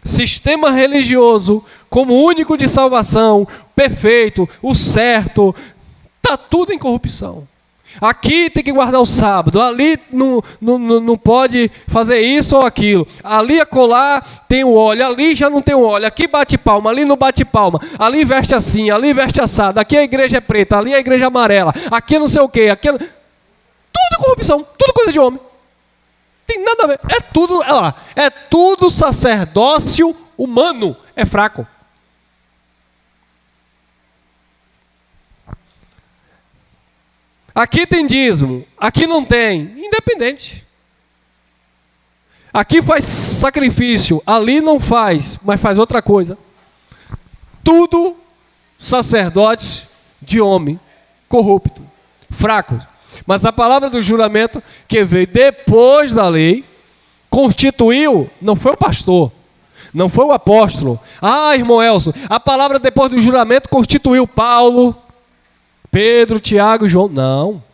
sistema religioso como único de salvação, perfeito, o certo, está tudo em corrupção. Aqui tem que guardar o sábado, ali não pode fazer isso ou aquilo, ali acolá tem o óleo, ali já não tem o óleo, aqui bate palma, ali não bate palma, ali veste assim, ali veste assado, aqui a igreja é preta, ali a igreja é amarela, aqui não sei o que, aqui... Tudo corrupção, tudo coisa de homem. Tem nada a ver, é tudo sacerdócio humano, é fraco. Aqui tem dízimo, aqui não tem, independente. Aqui faz sacrifício, ali não faz, mas faz outra coisa. Tudo sacerdote de homem, corrupto, fraco. Mas a palavra do juramento que veio depois da lei, constituiu, não foi o pastor, não foi o apóstolo. Ah, irmão Elson, a palavra depois do juramento constituiu Paulo, Pedro, Tiago e João. Não,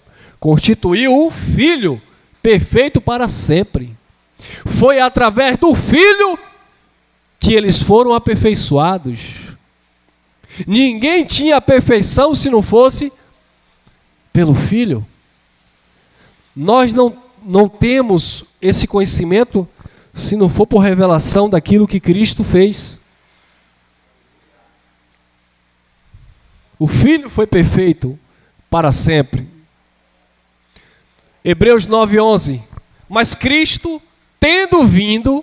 constituiu o Filho, perfeito para sempre. Foi através do Filho que eles foram aperfeiçoados. Ninguém tinha a perfeição se não fosse pelo Filho. Nós não temos esse conhecimento se não for por revelação daquilo que Cristo fez. O Filho foi perfeito para sempre. Hebreus 9:11. Mas Cristo, tendo vindo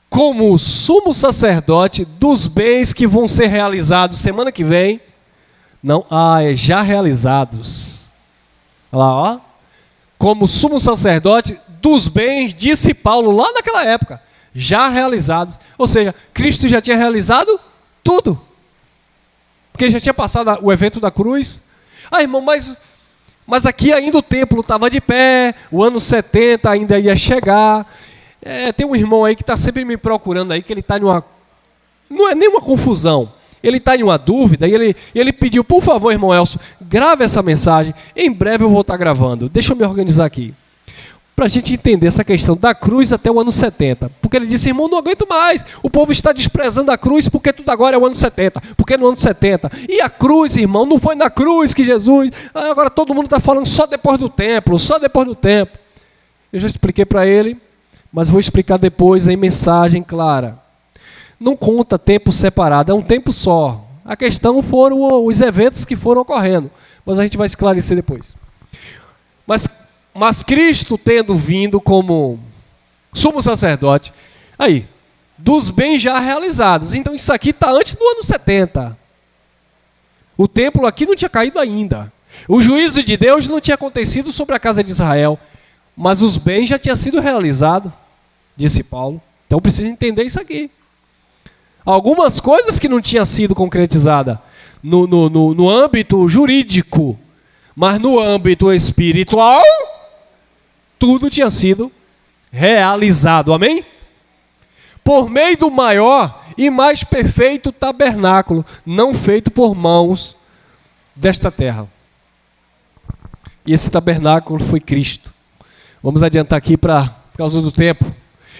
como sumo sacerdote dos bens que vão ser realizados semana que vem, já realizados. Olha lá, ó. Como sumo sacerdote dos bens, disse Paulo lá naquela época, já realizados. Ou seja, Cristo já tinha realizado tudo. Porque já tinha passado o evento da cruz. Ah, irmão, mas aqui ainda o templo estava de pé, o ano 70 ainda ia chegar. Tem um irmão aí que está sempre me procurando aí, que ele está em uma... Não é nenhuma confusão. Ele está em uma dúvida e ele pediu, por favor, irmão Elcio, grave essa mensagem. Em breve eu vou estar gravando. Deixa eu me organizar aqui. Para a gente entender essa questão da cruz até o ano 70. Porque ele disse, irmão, não aguento mais. O povo está desprezando a cruz porque tudo agora é o ano 70. Porque no ano 70. E a cruz, irmão, não foi na cruz que Jesus... Agora todo mundo está falando só depois do templo, só depois do templo. Eu já expliquei para ele, mas vou explicar depois em mensagem clara. Não conta tempo separado, é um tempo só. A questão foram os eventos que foram ocorrendo. Mas a gente vai esclarecer depois. Mas Cristo tendo vindo como sumo sacerdote, aí, dos bens já realizados. Então isso aqui está antes do ano 70. O templo aqui não tinha caído ainda. O juízo de Deus não tinha acontecido sobre a casa de Israel. Mas os bens já tinham sido realizados, disse Paulo. Então precisa entender isso aqui. Algumas coisas que não tinham sido concretizadas no âmbito jurídico, mas no âmbito espiritual, tudo tinha sido realizado, amém? Por meio do maior e mais perfeito tabernáculo, não feito por mãos desta terra. E esse tabernáculo foi Cristo. Vamos adiantar aqui por causa do tempo.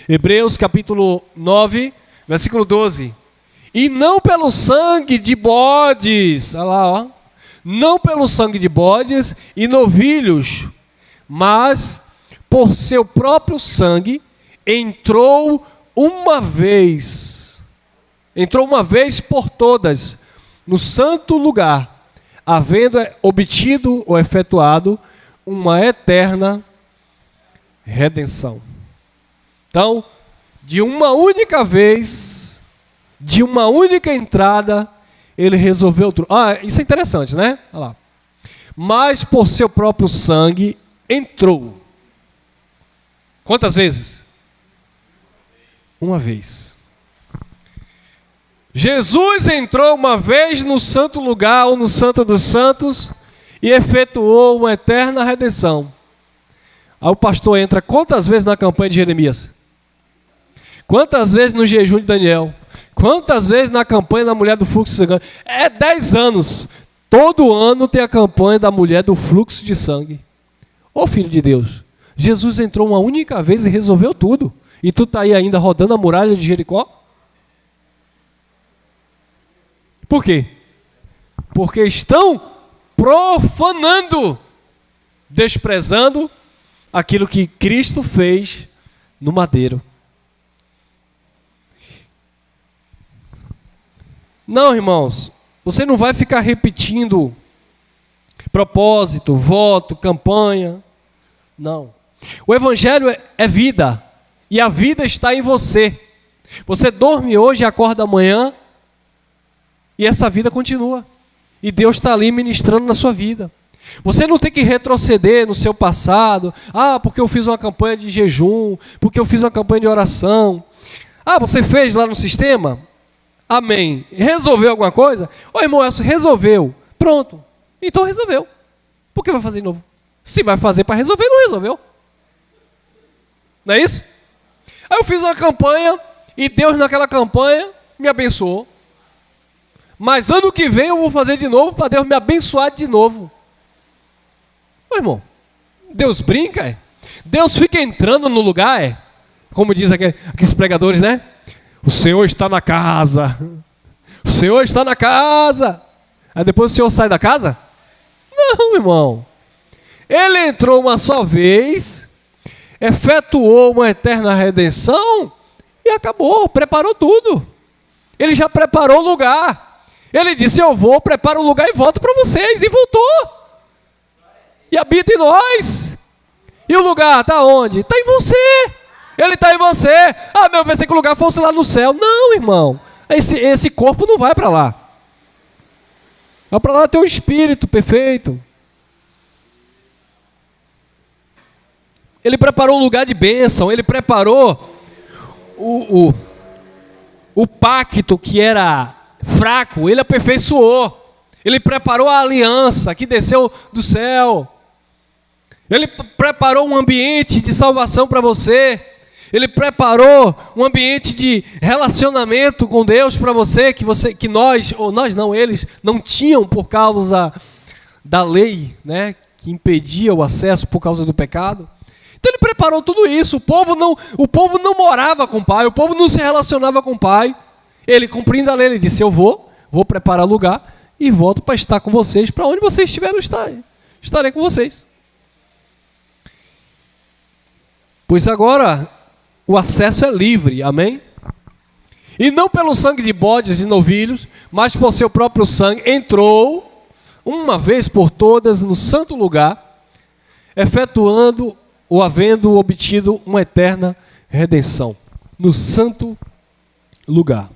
Hebreus capítulo 9, versículo 12. E não pelo sangue de bodes, olha lá, ó, não pelo sangue de bodes e novilhos, mas por seu próprio sangue entrou uma vez por todas no santo lugar, havendo obtido ou efetuado uma eterna redenção. Então, de uma única vez, de uma única entrada, ele resolveu tudo. Isso é interessante, né? Olha lá. Mas por seu próprio sangue entrou. Quantas vezes? Uma vez. Jesus entrou uma vez no santo lugar, ou no Santo dos Santos, e efetuou uma eterna redenção. Aí o pastor entra quantas vezes na campanha de Jeremias? Quantas vezes no jejum de Daniel? Quantas vezes na campanha da mulher do fluxo de sangue? 10 anos. Todo ano tem a campanha da mulher do fluxo de sangue. Ô filho de Deus, Jesus entrou uma única vez e resolveu tudo. E tu está aí ainda rodando a muralha de Jericó? Por quê? Porque estão profanando, desprezando aquilo que Cristo fez no madeiro. Não, irmãos, você não vai ficar repetindo propósito, voto, campanha. Não. O Evangelho é vida, e a vida está em você. Você dorme hoje e acorda amanhã, e essa vida continua. E Deus está ali ministrando na sua vida. Você não tem que retroceder no seu passado. Porque eu fiz uma campanha de jejum, porque eu fiz uma campanha de oração. Você fez lá no sistema? Amém. Resolveu alguma coisa? Irmão, resolveu. Pronto. Então resolveu. Por que vai fazer de novo? Se vai fazer para resolver, não resolveu. Não é isso? Aí eu fiz uma campanha e Deus naquela campanha me abençoou. Mas ano que vem eu vou fazer de novo para Deus me abençoar de novo. Irmão, Deus brinca? Deus fica entrando no lugar? Como diz aqueles pregadores, né? O Senhor está na casa. O Senhor está na casa. Aí depois o Senhor sai da casa? Não, irmão. Ele entrou uma só vez, efetuou uma eterna redenção e acabou, preparou tudo. Ele já preparou o lugar. Ele disse, eu vou, preparo o lugar e volto para vocês. E voltou. E habita em nós. E o lugar está onde? Está em você. Ele está em você. Eu pensei que o lugar fosse lá no céu. Não, irmão. Esse corpo não vai para lá. Vai para lá ter um espírito perfeito. Ele preparou um lugar de bênção. Ele preparou o pacto que era fraco. Ele aperfeiçoou. Ele preparou a aliança que desceu do céu. Ele preparou um ambiente de salvação para você. Ele preparou um ambiente de relacionamento com Deus para você, que nós, ou nós não, eles não tinham por causa da lei, né, que impedia o acesso por causa do pecado. Então ele preparou tudo isso. O povo não morava com o Pai, o povo não se relacionava com o Pai. Ele, cumprindo a lei, ele disse, eu vou preparar lugar e volto para estar com vocês, para onde vocês estiverem, estarei com vocês. Pois agora o acesso é livre, amém? E não pelo sangue de bodes e novilhos, mas por seu próprio sangue, entrou uma vez por todas no santo lugar, efetuando ou havendo obtido uma eterna redenção, no santo lugar.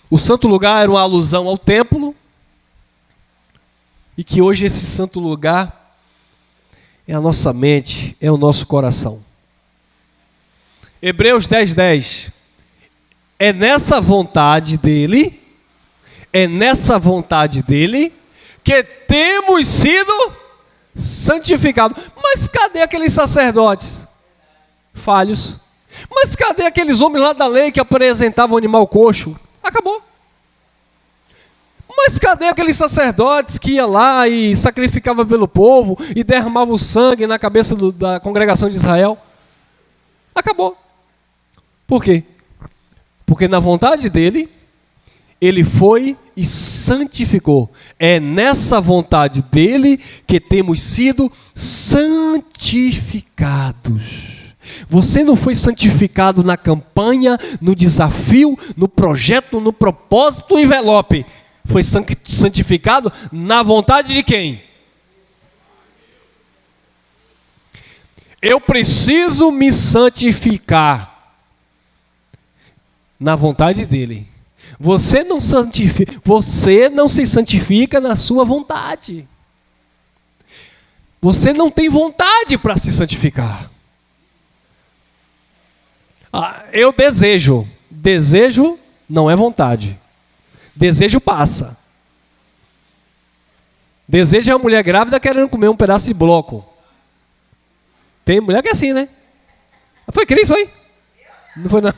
O santo lugar era uma alusão ao templo, e que hoje esse santo lugar é a nossa mente, é o nosso coração. Hebreus 10:10. É nessa vontade dele que temos sido santificados. Mas cadê aqueles sacerdotes falhos? Mas cadê aqueles homens lá da lei que apresentavam o animal coxo? Acabou. Mas cadê aqueles sacerdotes que iam lá e sacrificavam pelo povo e derramavam sangue na cabeça da congregação de Israel? Acabou. Por quê? Porque na vontade dele, ele foi e santificou. É nessa vontade dele que temos sido santificados. Você não foi santificado na campanha, no desafio, no projeto, no propósito, no envelope. Foi santificado na vontade de quem? Eu preciso me santificar na vontade dele. Você não se santifica na sua vontade. Você não tem vontade para se santificar. Eu desejo. Desejo não é vontade. Desejo passa. Desejo é uma mulher grávida querendo comer um pedaço de bloco. Tem mulher que é assim, né? Foi Cristo aí? Não foi não.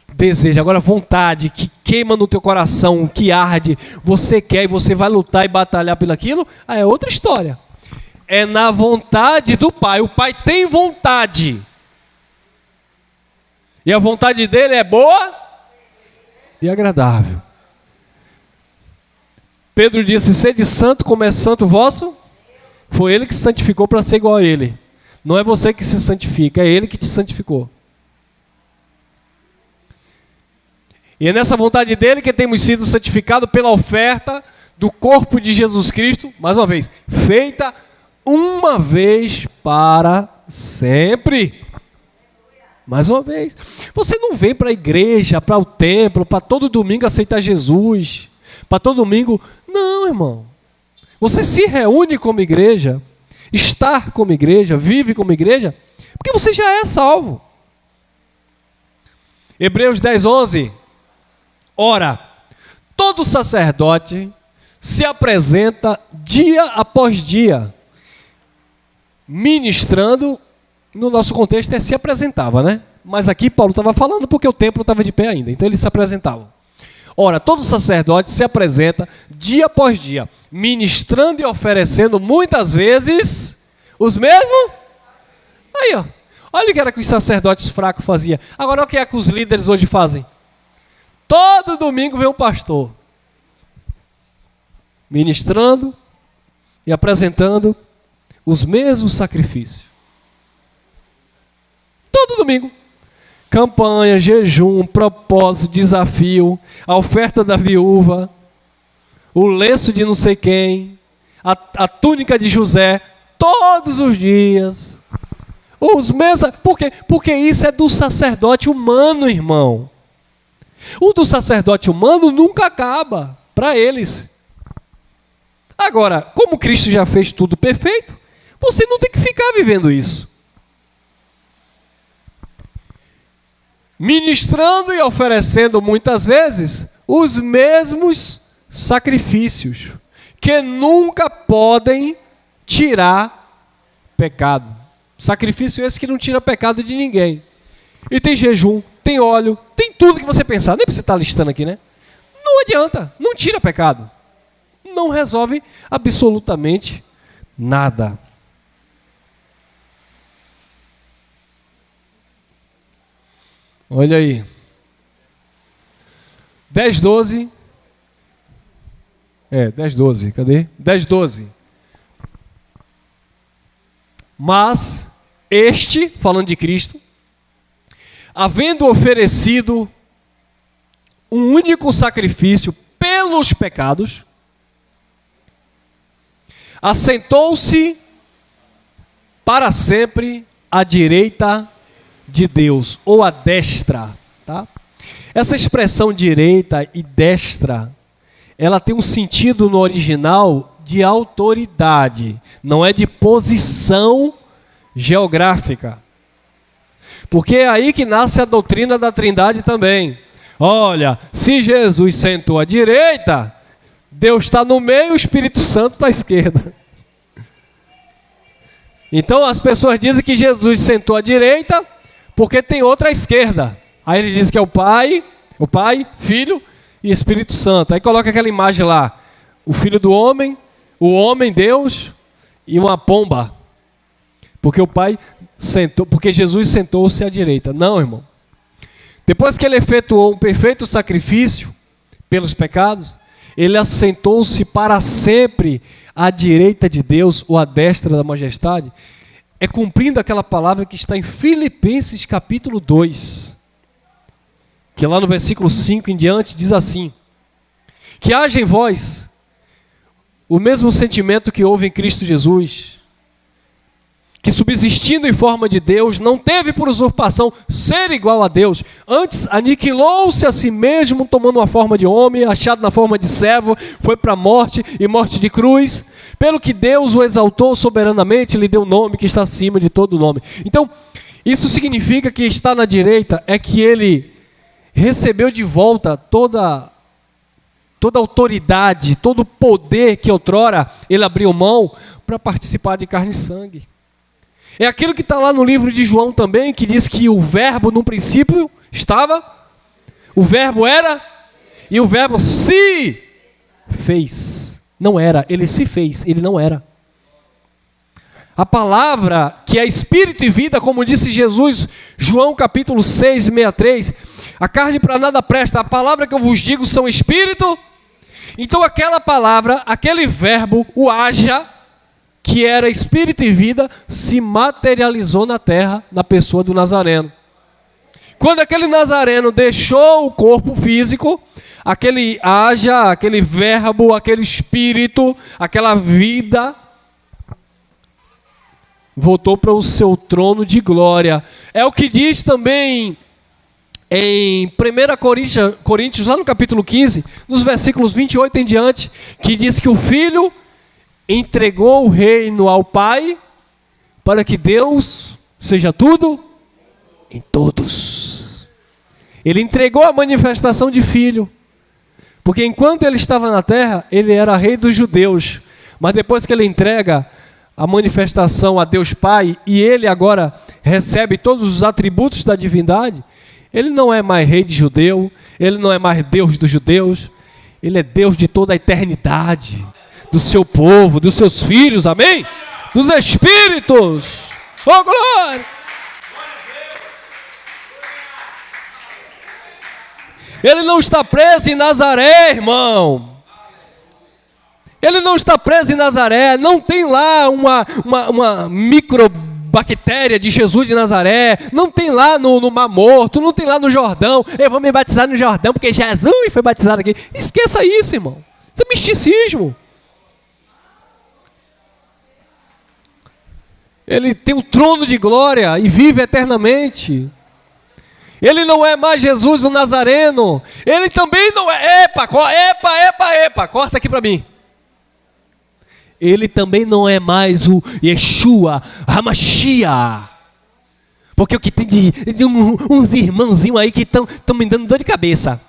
Desejo. Agora vontade que queima no teu coração, que arde, você quer e você vai lutar e batalhar pelo aquilo, aí é outra história. É na vontade do Pai. O Pai tem vontade. E a vontade dele é boa e agradável. Pedro disse, sede santo como é santo o vosso. Foi ele que se santificou para ser igual a ele. Não é você que se santifica, é ele que te santificou. E é nessa vontade dele que temos sido santificados pela oferta do corpo de Jesus Cristo, mais uma vez, feita uma vez para sempre. Mais uma vez. Você não vem para a igreja, para o templo, para todo domingo aceitar Jesus, para todo domingo. Não, irmão. Você se reúne como igreja, está como igreja, vive como igreja, porque você já é salvo. Hebreus 10:11. Ora, todo sacerdote se apresenta dia após dia, ministrando, no nosso contexto se apresentava, né? Mas aqui Paulo estava falando porque o templo estava de pé ainda, então eles se apresentavam. Ora, todo sacerdote se apresenta dia após dia, ministrando e oferecendo muitas vezes os mesmos. Aí, ó. Olha o que era que os sacerdotes fracos faziam. Agora, olha o que é que os líderes hoje fazem. Todo domingo vem um pastor ministrando e apresentando os mesmos sacrifícios. Todo domingo. Campanha, jejum, propósito, desafio, a oferta da viúva, o lenço de não sei quem, a túnica de José, todos os dias. Os mesmos. Por quê? Porque isso é do sacerdote humano, irmão. O do sacerdote humano nunca acaba para eles. Agora, como Cristo já fez tudo perfeito, você não tem que ficar vivendo isso. Ministrando e oferecendo muitas vezes os mesmos sacrifícios, que nunca podem tirar pecado. Sacrifício esse que não tira pecado de ninguém. E tem jejum, tem óleo, tem tudo que você pensar. Nem precisa estar listando aqui, né? Não adianta, não tira pecado. Não resolve absolutamente nada. Olha aí. 10:12. 10:12, cadê? 10:12. Mas este, falando de Cristo, havendo oferecido um único sacrifício pelos pecados, assentou-se para sempre à direita de Deus, ou à destra, tá? Essa expressão direita e destra, ela tem um sentido no original de autoridade, não é de posição geográfica. Porque é aí que nasce a doutrina da Trindade também. Olha, se Jesus sentou à direita, Deus está no meio, o Espírito Santo está à esquerda. Então as pessoas dizem que Jesus sentou à direita porque tem outra à esquerda. Aí ele diz que é o Pai, Filho e Espírito Santo. Aí coloca aquela imagem lá, o Filho do homem, o homem, Deus e uma pomba. Porque o Pai sentou, porque Jesus sentou-se à direita. Não, irmão. Depois que ele efetuou um perfeito sacrifício pelos pecados, ele assentou-se para sempre à direita de Deus, ou à destra da majestade, é cumprindo aquela palavra que está em Filipenses capítulo 2, que lá no versículo 5 em diante diz assim: que haja em vós o mesmo sentimento que houve em Cristo Jesus, que subsistindo em forma de Deus, não teve por usurpação ser igual a Deus, antes aniquilou-se a si mesmo, tomando uma forma de homem, achado na forma de servo, foi para a morte e morte de cruz, pelo que Deus o exaltou soberanamente, lhe deu um nome que está acima de todo nome. Então, isso significa que está na direita, é que ele recebeu de volta toda autoridade, todo o poder que outrora ele abriu mão para participar de carne e sangue. É aquilo que está lá no livro de João também, que diz que o verbo no princípio estava, o verbo era, e o verbo se fez. Não era, ele se fez, ele não era. A palavra que é espírito e vida, como disse Jesus, João capítulo 6, 63, a carne para nada presta, a palavra que eu vos digo são espírito. Então aquela palavra, aquele verbo, o haja, que era espírito e vida, se materializou na terra, na pessoa do Nazareno. Quando aquele Nazareno deixou o corpo físico, aquele haja, aquele verbo, aquele espírito, aquela vida, voltou para o seu trono de glória. É o que diz também em 1 Coríntios, lá no capítulo 15, nos versículos 28 em diante, que diz que o Filho entregou o reino ao Pai, para que Deus seja tudo em todos. Ele entregou a manifestação de Filho, porque enquanto ele estava na terra, ele era rei dos judeus, mas depois que ele entrega a manifestação a Deus Pai, e ele agora recebe todos os atributos da divindade, ele não é mais rei de judeu, ele não é mais Deus dos judeus, ele é Deus de toda a eternidade, do seu povo, dos seus filhos, amém? Dos espíritos, oh glória! Ele não está preso em Nazaré, irmão. Ele não está preso em Nazaré, não tem lá uma microbactéria de Jesus de Nazaré, não tem lá no Mar Morto, não tem lá no Jordão. Eu vou me batizar no Jordão porque Jesus foi batizado aqui. Esqueça isso, irmão. Isso é misticismo. Ele tem um trono de glória e vive eternamente. Ele não é mais Jesus o Nazareno. Ele também não é... Epa, corta aqui para mim. Ele também não é mais o Yeshua HaMashiach. Porque o que tem de uns irmãozinhos aí que estão me dando dor de cabeça.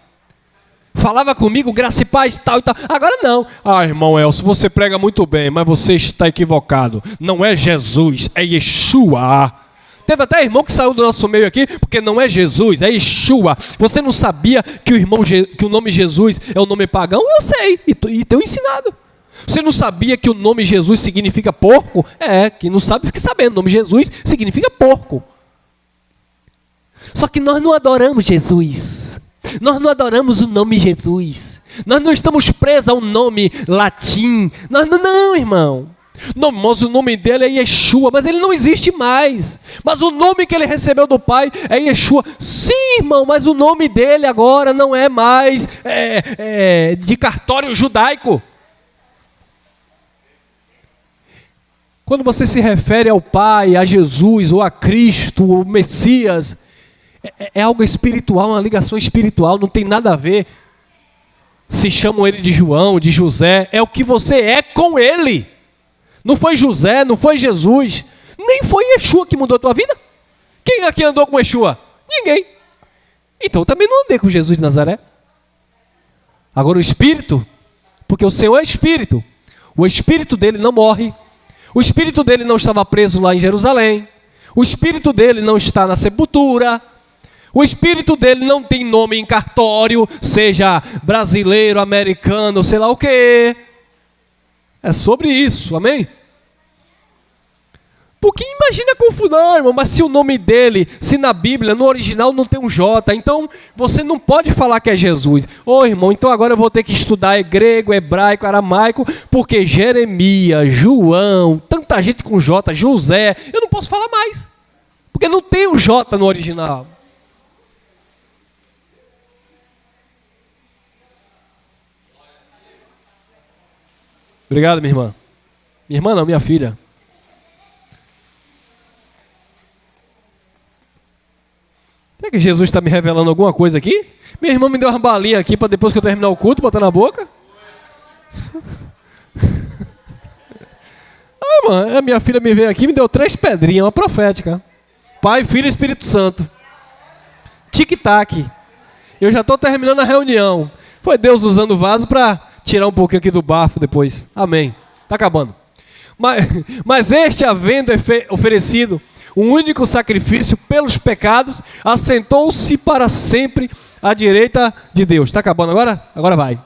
Falava comigo, graça e paz, tal e tal. Agora não. Ah, irmão Elcio, você prega muito bem, mas você está equivocado. Não é Jesus, é Yeshua. Teve até irmão que saiu do nosso meio aqui, porque não é Jesus, é Yeshua. Você não sabia que o nome Jesus é o nome pagão? Eu sei, e tenho ensinado. Você não sabia que o nome Jesus significa porco? Quem não sabe fica sabendo. O nome Jesus significa porco. Só que nós não adoramos Jesus. Nós não adoramos o nome Jesus. Nós não estamos presos ao nome latim. Não, irmão. Mas o nome dele é Yeshua, mas ele não existe mais. Mas o nome que ele recebeu do Pai é Yeshua. Sim, irmão, mas o nome dele agora não é mais de cartório judaico. Quando você se refere ao Pai, a Jesus, ou a Cristo, ou Messias, é algo espiritual, uma ligação espiritual, não tem nada a ver. Se chamam ele de João, de José, é o que você é com ele. Não foi José, não foi Jesus, nem foi Yeshua que mudou a tua vida. Quem aqui andou com Yeshua? Ninguém. Então eu também não andei com Jesus de Nazaré. Agora o Espírito, porque o Senhor é Espírito, o Espírito dele não morre, o Espírito dele não estava preso lá em Jerusalém, o Espírito dele não está na sepultura, o Espírito dele não tem nome em cartório, seja brasileiro, americano, sei lá o quê. É sobre isso, amém? Porque imagina a confusão, irmão, mas se o nome dele, se na Bíblia, no original não tem um J, então você não pode falar que é Jesus. Irmão, então agora eu vou ter que estudar grego, hebraico, aramaico, porque Jeremias, João, tanta gente com J, José, eu não posso falar mais, porque não tem o J no original. Obrigado, minha irmã. Minha irmã não, minha filha. Será que Jesus está me revelando alguma coisa aqui? Minha irmã me deu uma balinha aqui para depois que eu terminar o culto, botar na boca. A minha filha me veio aqui e me deu 3 pedrinhas, uma profética. Pai, Filho e Espírito Santo. Tic-tac. Eu já estou terminando a reunião. Foi Deus usando o vaso para tirar um pouquinho aqui do bafo depois. Amém. Está acabando. Mas este, havendo oferecido um único sacrifício pelos pecados, assentou-se para sempre à direita de Deus. Está acabando agora? Agora vai.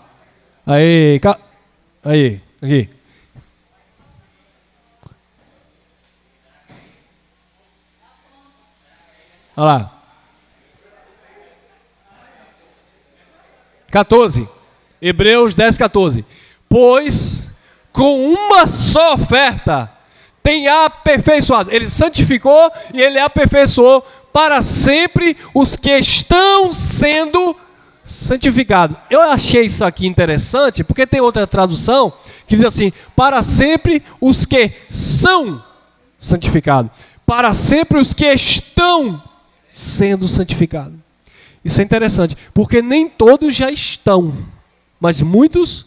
Aí, aqui. Olha lá. 14. Hebreus 10, 14. Pois com uma só oferta tem aperfeiçoado. Ele santificou e ele aperfeiçoou para sempre os que estão sendo santificados. Eu achei isso aqui interessante, porque tem outra tradução que diz assim: para sempre os que são santificados. Para sempre os que estão sendo santificados. Isso é interessante, porque nem todos já estão, mas muitos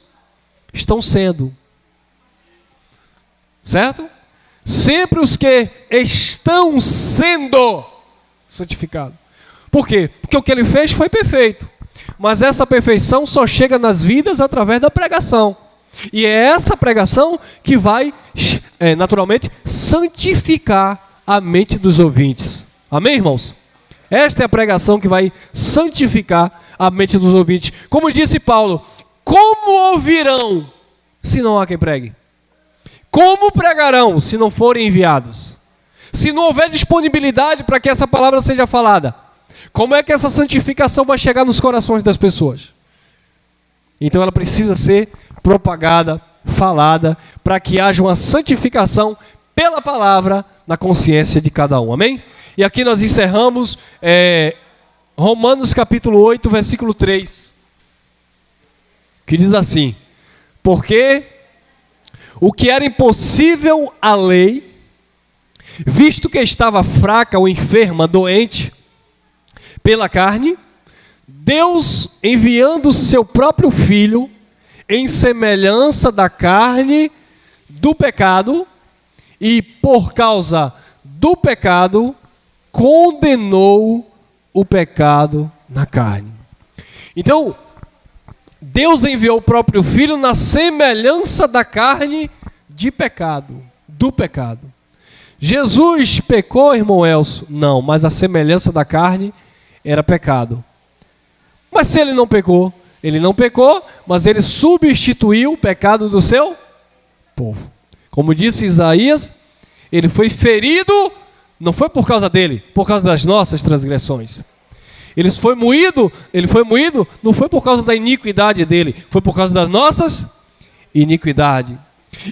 estão sendo. Certo? Sempre os que estão sendo santificados. Por quê? Porque o que ele fez foi perfeito. Mas essa perfeição só chega nas vidas através da pregação. E é essa pregação que vai, naturalmente, santificar a mente dos ouvintes. Amém, irmãos? Esta é a pregação que vai santificar a mente dos ouvintes. Como disse Paulo, como ouvirão se não há quem pregue? Como pregarão se não forem enviados? Se não houver disponibilidade para que essa palavra seja falada, como é que essa santificação vai chegar nos corações das pessoas? Então ela precisa ser propagada, falada, para que haja uma santificação pela palavra na consciência de cada um. Amém? E aqui nós encerramos Romanos capítulo 8, versículo 3, que diz assim: porque o que era impossível à lei, visto que estava fraca ou enferma, doente, pela carne, Deus, enviando o seu próprio Filho, em semelhança da carne do pecado, e por causa do pecado, condenou o pecado na carne. Então, Deus enviou o próprio Filho na semelhança da carne de pecado, do pecado. Jesus pecou, irmão Elcio? Não, mas a semelhança da carne era pecado. Mas se ele não pecou, mas ele substituiu o pecado do seu povo. Como disse Isaías, ele foi ferido, não foi por causa dele, por causa das nossas transgressões. Ele foi moído, não foi por causa da iniquidade dele, foi por causa das nossas iniquidades.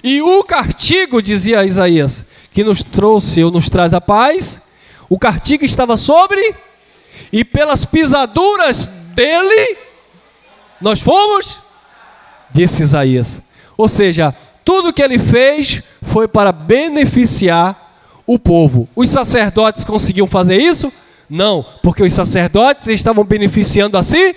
E o castigo, dizia Isaías, que nos trouxe ou nos traz a paz, o castigo estava sobre, e pelas pisaduras dele, nós fomos, disse Isaías. Ou seja, tudo que ele fez foi para beneficiar o povo. Os sacerdotes conseguiam fazer isso? Não, porque os sacerdotes estavam beneficiando a si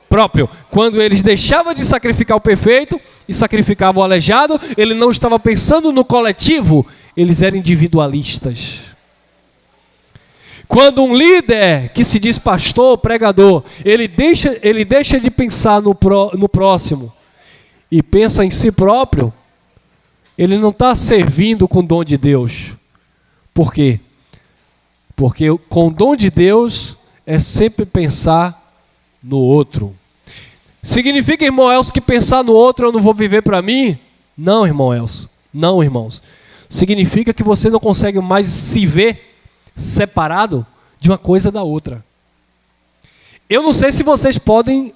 próprio. Quando eles deixavam de sacrificar o perfeito e sacrificavam o aleijado, ele não estava pensando no coletivo, eles eram individualistas. Quando um líder que se diz pastor, pregador, ele deixa de pensar no próximo e pensa em si próprio, ele não está servindo com o dom de Deus. Por quê? Porque com o dom de Deus é sempre pensar no outro. Significa, irmão Elcio, que pensar no outro eu não vou viver para mim? Não, irmão Elcio. Não, irmãos. Significa que você não consegue mais se ver separado de uma coisa da outra. Eu não sei se vocês podem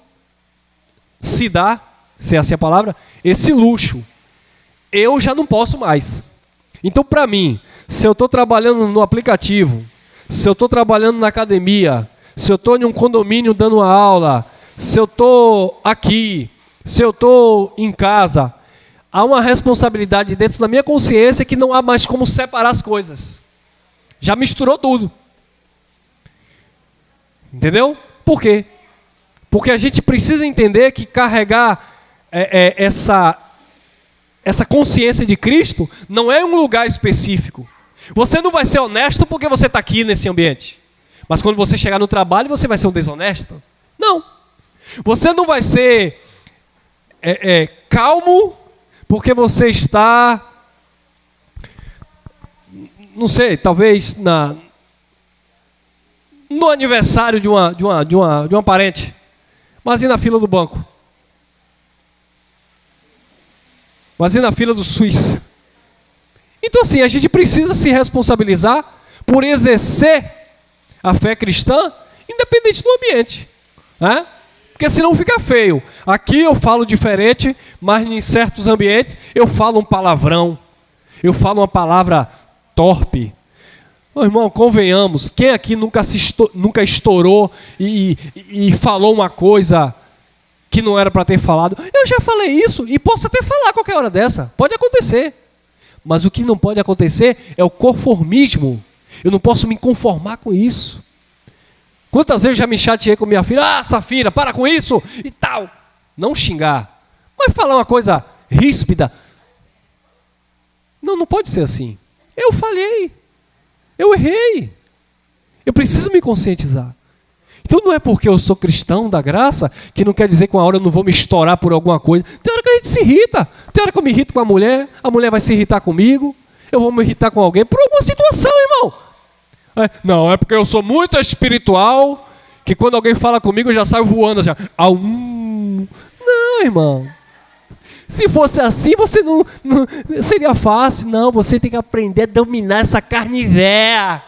se dar, se é assim a palavra, esse luxo. Eu já não posso mais. Então, para mim, se eu estou trabalhando no aplicativo, se eu estou trabalhando na academia, se eu estou em um condomínio dando uma aula, se eu estou aqui, se eu estou em casa, há uma responsabilidade dentro da minha consciência que não há mais como separar as coisas. Já misturou tudo. Entendeu? Por quê? Porque a gente precisa entender que carregar essa consciência de Cristo não é um lugar específico. Você não vai ser honesto porque você está aqui nesse ambiente. Mas quando você chegar no trabalho, você vai ser um desonesto? Não. Você não vai ser calmo porque você está, não sei, talvez no aniversário de uma parente, mas e na fila do banco? Mas e na fila do SUS? Então assim, a gente precisa se responsabilizar por exercer a fé cristã, independente do ambiente, né? Porque senão fica feio. Aqui eu falo diferente, mas em certos ambientes eu falo um palavrão, eu falo uma palavra torpe. Ô, irmão, convenhamos, quem aqui nunca estourou e falou uma coisa que não era para ter falado? Eu já falei isso e posso até falar a qualquer hora dessa, pode acontecer. Mas o que não pode acontecer é o conformismo. Eu não posso me conformar com isso. Quantas vezes eu já me chateei com minha filha? Ah, Safira, para com isso e tal. Não xingar, mas falar uma coisa ríspida. Não pode ser assim. Eu falhei. Eu errei. Eu preciso me conscientizar. Então não é porque eu sou cristão da graça que não quer dizer que uma hora eu não vou me estourar por alguma coisa. Tem hora que a gente se irrita. Tem hora que eu me irrito com a mulher vai se irritar comigo, eu vou me irritar com alguém por alguma situação, irmão. Não, é porque eu sou muito espiritual, que quando alguém fala comigo eu já saio voando assim. Não, irmão. Se fosse assim, você não seria fácil. Não, você tem que aprender a dominar essa carne véia.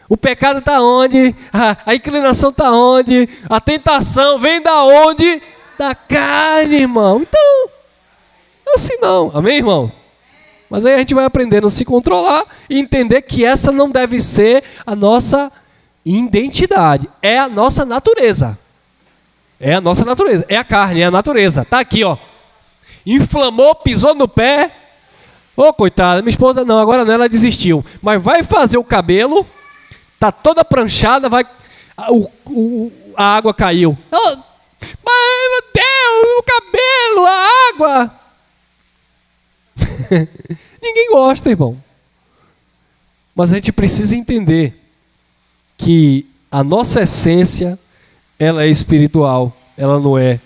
O pecado está onde? A inclinação está onde? A tentação vem da onde? Da carne, irmão. Então, assim não. Amém, irmão? Mas aí a gente vai aprendendo a se controlar e entender que essa não deve ser a nossa identidade. É a nossa natureza. É a nossa natureza. É a carne, é a natureza. Está aqui, ó. Inflamou, pisou no pé. Ô, coitada, minha esposa não, agora não, ela desistiu. Mas vai fazer o cabelo... Está toda pranchada, a água caiu. Oh, mas, meu Deus, o cabelo, a água. Ninguém gosta, irmão. Mas a gente precisa entender que a nossa essência, ela é espiritual, ela não é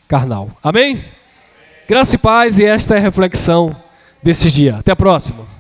carnal. Amém? Graça e paz, e esta é a reflexão desse dia. Até a próxima.